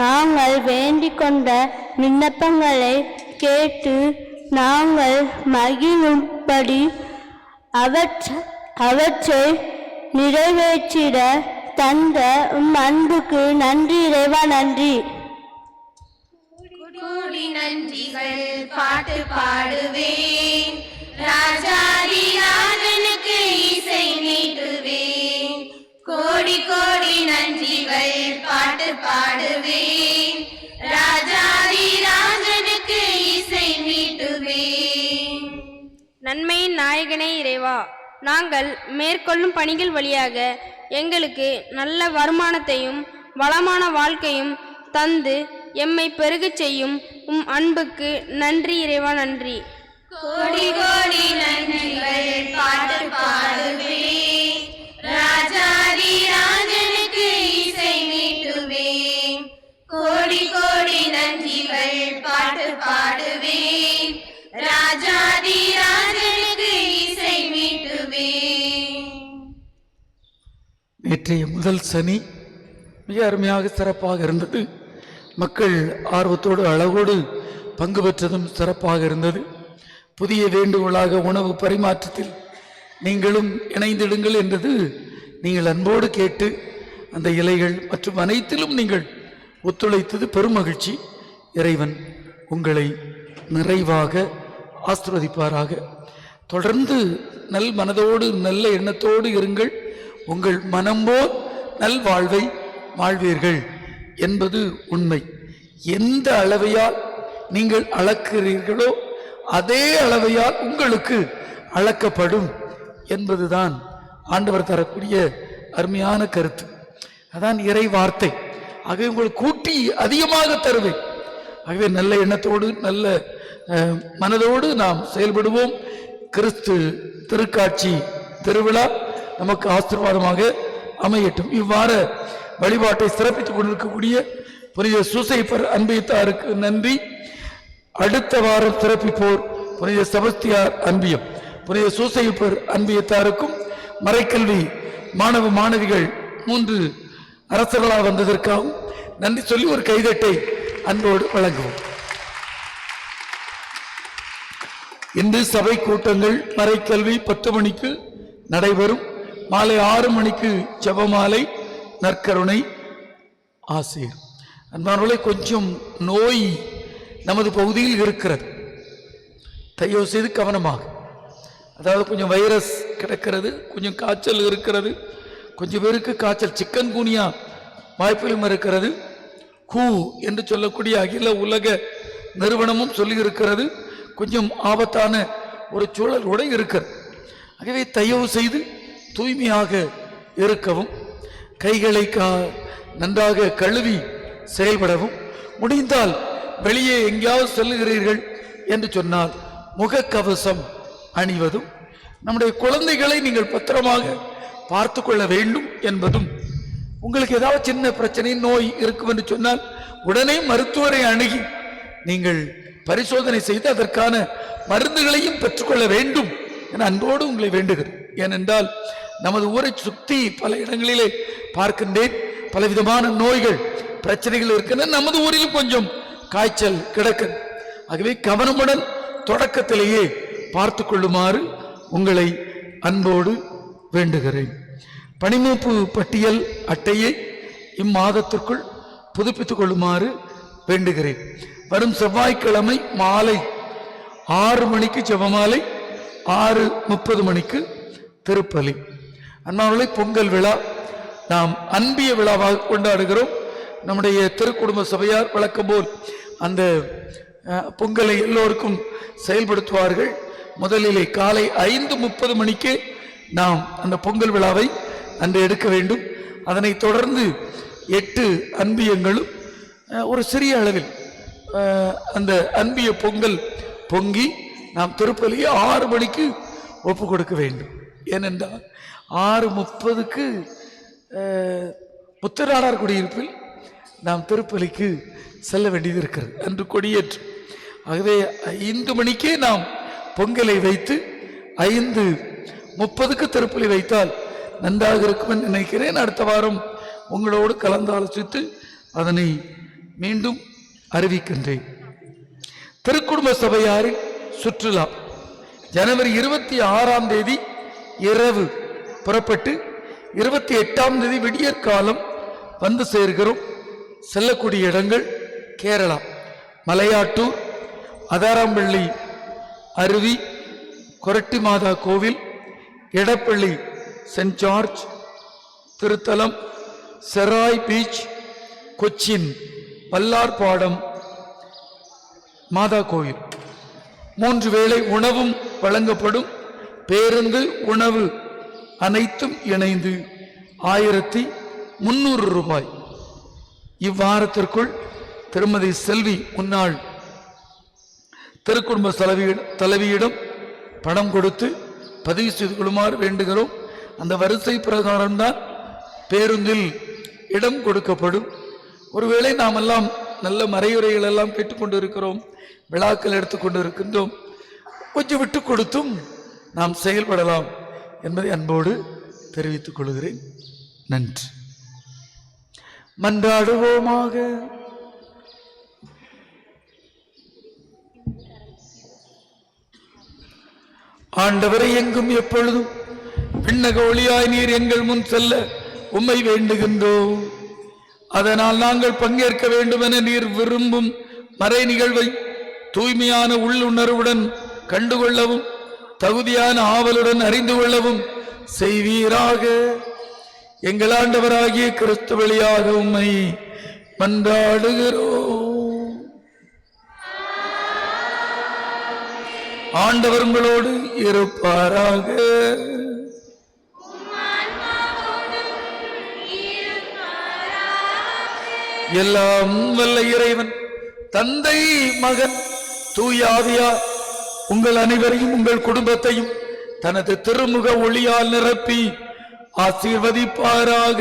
நாங்கள் வேண்டிக் கொண்ட விண்ணப்பங்களை கேட்டு நாங்கள் மகிழும்படி அவற்றை நிறைவேற்றிட தந்த உம் அன்புக்கு நன்றி இறைவா, நன்றி. கோடி நன்றிகள் பாட்டு பாடுவேன், ராஜாதி ராஜனுக்கு இசை நீட்டுவேன். கோடி கோடி நன்றிகள் பாட்டு பாடுவேன், ராஜாதி ராஜனுக்கு இசை நீட்டுவேன். நன்மையின் நாயகனே இறைவா, நாங்கள் மேற்கொள்ளும் பணிகள் வழியாக எங்களுக்கு நல்ல வருமானத்தையும் வளமான வாழ்க்கையும் தந்து எம்மை பெருகச் செய்யும் உம் அன்புக்கு நன்றி இறைவா, நன்றி. கோடி கோடி நன்றிகள் பாட்டு பாடுவேன், ராஜாதி ராஜனுக்கு இசை மீட்டுவேன். கோடி கோடி நன்றிகள் பாட்டு பாடுவேன், ராஜாதி ராஜனுக்கு இசை மீட்டுவேன். நேற்றைய முதல் சனி மிக அருமையாக சிறப்பாக இருந்தது. மக்கள் ஆர்வத்தோடு அழகோடு பங்கு பெற்றதும் சிறப்பாக இருந்தது. புதிய வேண்டுகோளாக உணவு பரிமாற்றத்தில் நீங்களும் இணைந்திடுங்கள் என்றது நீங்கள் அன்போடு கேட்டு அந்த இலைகள் மற்றும் அனைத்திலும் நீங்கள் ஒத்துழைத்தது பெரும் மகிழ்ச்சி. இறைவன் உங்களை நிறைவாக ஆசீர்வதிப்பாராக. தொடர்ந்து நல் மனதோடு நல்ல எண்ணத்தோடு இருங்கள். உங்கள் மனம்போல் நல் வாழ்வை வாழ்வீர்கள் என்பது உண்மை. எந்த அளவையால் நீங்கள் அளக்கிறீர்களோ அதே அளவையால் உங்களுக்கு அளக்கப்படும் என்பதுதான் ஆண்டவர் தரக்கூடிய அருமையான கருத்து. அதான் இறை வார்த்தை. ஆகவே உங்களுக்கு கூட்டி அதிகமாக தருவேன். ஆகவே நல்ல எண்ணத்தோடு நல்ல மனதோடு நாம் செயல்படுவோம். கிறிஸ்து திருக்காட்சி திருவிழா நமக்கு ஆசீர்வாதமாக அமையட்டும். இவ்வாறு வழிபாட்டை சிறப்பித்துக் கொண்டிருக்கக்கூடிய புனித சூசைப்பர் அன்பியத்தாருக்கு நன்றி. அடுத்த வாரம் சிறப்பிப்போர் புனித செபஸ்தியார் அன்பியம். புனித சூசைப்பர் அன்பியத்தாருக்கும் மறைக்கல்வி மாணவ மாணவிகள் 3 அரசர்களாக வந்ததற்காகவும் நன்றி சொல்லி ஒரு கைதட்டை அன்போடு வழங்குவோம். இன்று சபை கூட்டங்கள் மறைக்கல்வி 10 மணிக்கு நடைபெறும். மாலை 6 மணிக்கு ஜெபமாலை, நற்கருணை, ஆசீர். அன்பானவர்களே, கொஞ்சம் நோய் நமது பகுதியில் இருக்கிறது. தயவு செய்து கவனமாக, அதாவது கொஞ்சம் வைரஸ் கிடக்கிறது, கொஞ்சம் காய்ச்சல் இருக்கிறது, கொஞ்சம் பேருக்கு காய்ச்சல் சிக்கன் குனியா வாய்ப்புகளும் இருக்கிறது. கூ என்று சொல்லக்கூடிய அகில உலக நிறுவனமும் சொல்லி இருக்கிறது. கொஞ்சம் ஆபத்தான ஒரு சூழலோடு இருக்கிறது. ஆகவே தயவு செய்து தூய்மையாக இருக்கவும், கைகளை நன்றாக கழுவி செயல்படவும், முடிந்தால் வெளியே எங்கேயாவது செல்லுகிறீர்கள் என்று சொன்னால் முகக்கவசம் அணிவதும், நம்முடைய குழந்தைகளை நீங்கள் பத்திரமாக பார்த்து கொள்ள வேண்டும் என்பதும், உங்களுக்கு ஏதாவது சின்ன பிரச்சனை நோய் இருக்கும் என்று சொன்னால் உடனே மருத்துவரை அணுகி நீங்கள் பரிசோதனை செய்து அதற்கான மருந்துகளையும் பெற்றுக்கொள்ள வேண்டும் என அன்போடு உங்களை வேண்டுகிறேன். ஏனென்றால் நமது ஊரை சுற்றி பல இடங்களிலே பார்க்கின்றேன், பலவிதமான நோய்கள் பிரச்சனைகள் இருக்கின்றன. நமது ஊரில் கொஞ்சம் காய்ச்சல் கிடக்கிறது. ஆகவே கவனமுடன் தொடக்கத்திலேயே பார்த்து கொள்ளுமாறு உங்களை அன்போடு வேண்டுகிறேன். பணிமூப்பு பட்டியல் அட்டையை இம்மாதத்திற்குள் புதுப்பித்துக் கொள்ளுமாறு வேண்டுகிறேன். வரும் செவ்வாய்க்கிழமை மாலை 6 மணிக்கு ஜெபமாலை, 6:30 மணிக்கு திருப்பலி. அன்பானவர்களே, பொங்கல் விழா நாம் அன்பிய விழாவாக கொண்டாடுகிறோம். நம்முடைய திருக்குடும்ப சபையார் வழக்கம் போல் அந்த பொங்கலை எல்லோருக்கும் செயல்படுத்துவார்கள். முதலிலே காலை 5:30 மணிக்கு நாம் அந்த பொங்கல் விழாவை அன்று எடுக்க வேண்டும். அதனைத் தொடர்ந்து 8 அன்பியங்களும் ஒரு சிறிய அளவில் அந்த அன்பிய பொங்கல் பொங்கி நாம் திருப்பலியை 6 மணிக்கு ஒப்பு கொடுக்க வேண்டும். ஏனென்றால் 6:30க்கு முத்தநாடார் குடியிருப்பில் நாம் திருப்பலிக்கு செல்ல வேண்டியது இருக்கிறது, அன்று கொடியேற்று. ஆகவே 5 மணிக்கே நாம் பொங்கலை வைத்து 5:30க்கு திருப்பலி வைத்தால் நன்றாக இருக்கும் என்று நினைக்கிறேன். அடுத்த வாரம் உங்களோடு கலந்து ஆலோசித்து அதனை மீண்டும் அறிவிக்கின்றேன். திருக்குடும்ப சபையாரின் சுற்றுலா ஜனவரி 26ஆம் தேதி இரவு புறப்பட்டு 28ஆம் தேதி விடியற்காலம் வந்து சேர்கிறோம். செல்லக்கூடிய இடங்கள் கேரளா மலையாட்டூர், அதாராம்பள்ளி அருவி, கொரட்டி மாதா கோவில், எடப்பள்ளி சென்ட் ஜார்ஜ், திருத்தலம், செராய் பீச், கொச்சின் பல்லார்பாடம் மாதா கோயில். 3 வேளை உணவும் வழங்கப்படும். பேருந்து உணவு அனைத்தும் இணைந்து 1300 ரூபாய். இவ்வாரத்திற்குள் திருமதி செல்வி முன்னாள் திருக்குடும்ப தலைவியிடம் பணம் கொடுத்து பதிவு செய்து கொள்ளுமாறு வேண்டுகிறோம். அந்த வரிசை பிரகாரம்தான் பேருந்தில் இடம் கொடுக்கப்படும். ஒருவேளை நாம் எல்லாம் நல்ல மறையுரைகள் எல்லாம் கேட்டுக்கொண்டு இருக்கிறோம், விழாக்கள் எடுத்துக்கொண்டு இருக்கின்றோம், கொஞ்சம் விட்டு கொடுத்தும் நாம் செயல்படலாம் என்பதை அன்போடு தெரிவித்துக் கொள்கிறேன். நன்றி. மன்றாடுவோமாக. ஆண்டவரை எங்கும் எப்பொழுதும் விண்ணக ஒளியாய் நீர் எங்கள் முன் செல்ல உம்மை வேண்டுகின்றோம். அதனால் நாங்கள் பங்கேற்க வேண்டும் என நீர் விரும்பும் மறை நிகழ்வை தூய்மையான உள்ளுணர்வுடன் கண்டுகொள்ளவும் தகுதியான ஆவலுடன் அறிந்து கொள்ளவும் செய்வீராக. எங்கள் ஆண்டவராகிய கிறிஸ்து வழியாக உம்மை மன்றாடுகிறோம். ஆண்டவர் உங்களோடு இருப்பாராக. எல்லாம் வல்ல இறைவன் தந்தை, மகன், தூய ஆவியார் உங்கள் அனைவரையும் உங்கள் குடும்பத்தையும் தனது திருமுக ஒளியால் நிரப்பி ஆசீர்வதிப்பாராக.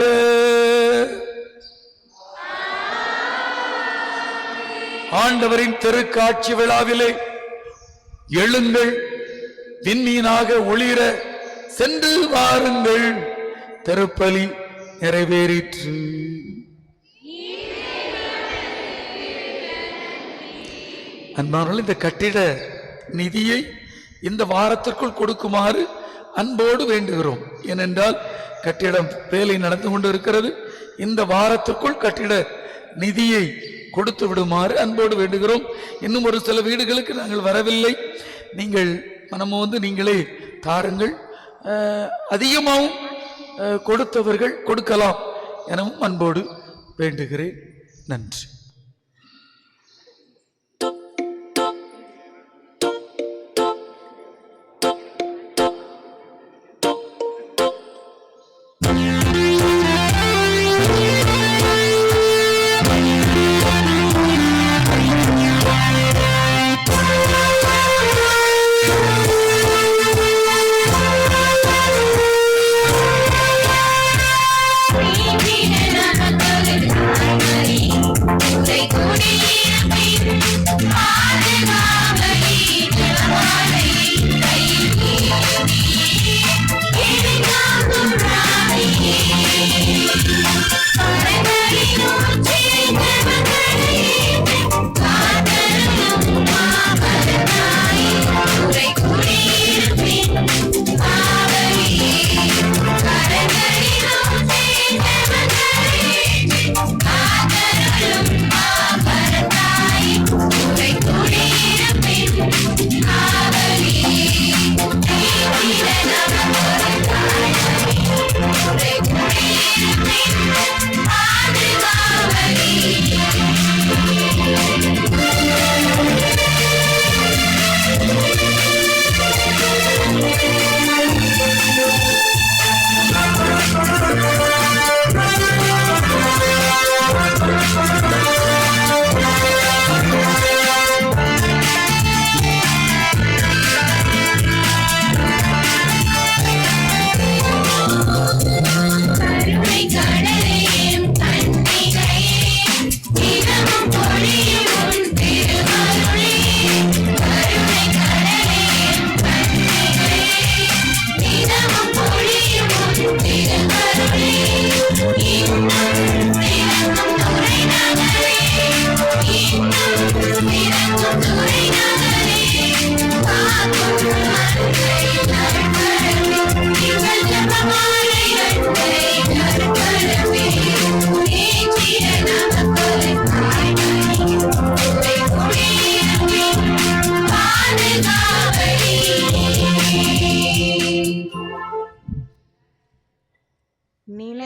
ஆண்டவரின் திருக்காட்சி விழாவிலே எழுங்கள், விண்மீனாக ஒளிர சென்று வாருங்கள். திருப்பலி நிறைவேறிற்று. அன்பானவர்களே, இந்த கட்டிட நிதியை இந்த வாரத்திற்குள் கொடுக்குமாறு அன்போடு வேண்டுகிறோம். ஏனென்றால் கட்டிடம் வேலை நடந்து கொண்டு இருக்கிறது. இந்த வாரத்திற்குள் கட்டிட நிதியை கொடுத்து விடுமாறு அன்போடு வேண்டுகிறோம். இன்னும் ஒரு சில வீடுகளுக்கு நாங்கள் வரவில்லை. நீங்கள் மனமோ வந்து நீங்களே தாருங்கள். அதிகமாகவும் கொடுத்தவர்கள் கொடுக்கலாம் எனவும் அன்போடு வேண்டுகிறேன். நன்றி. Thank you. நில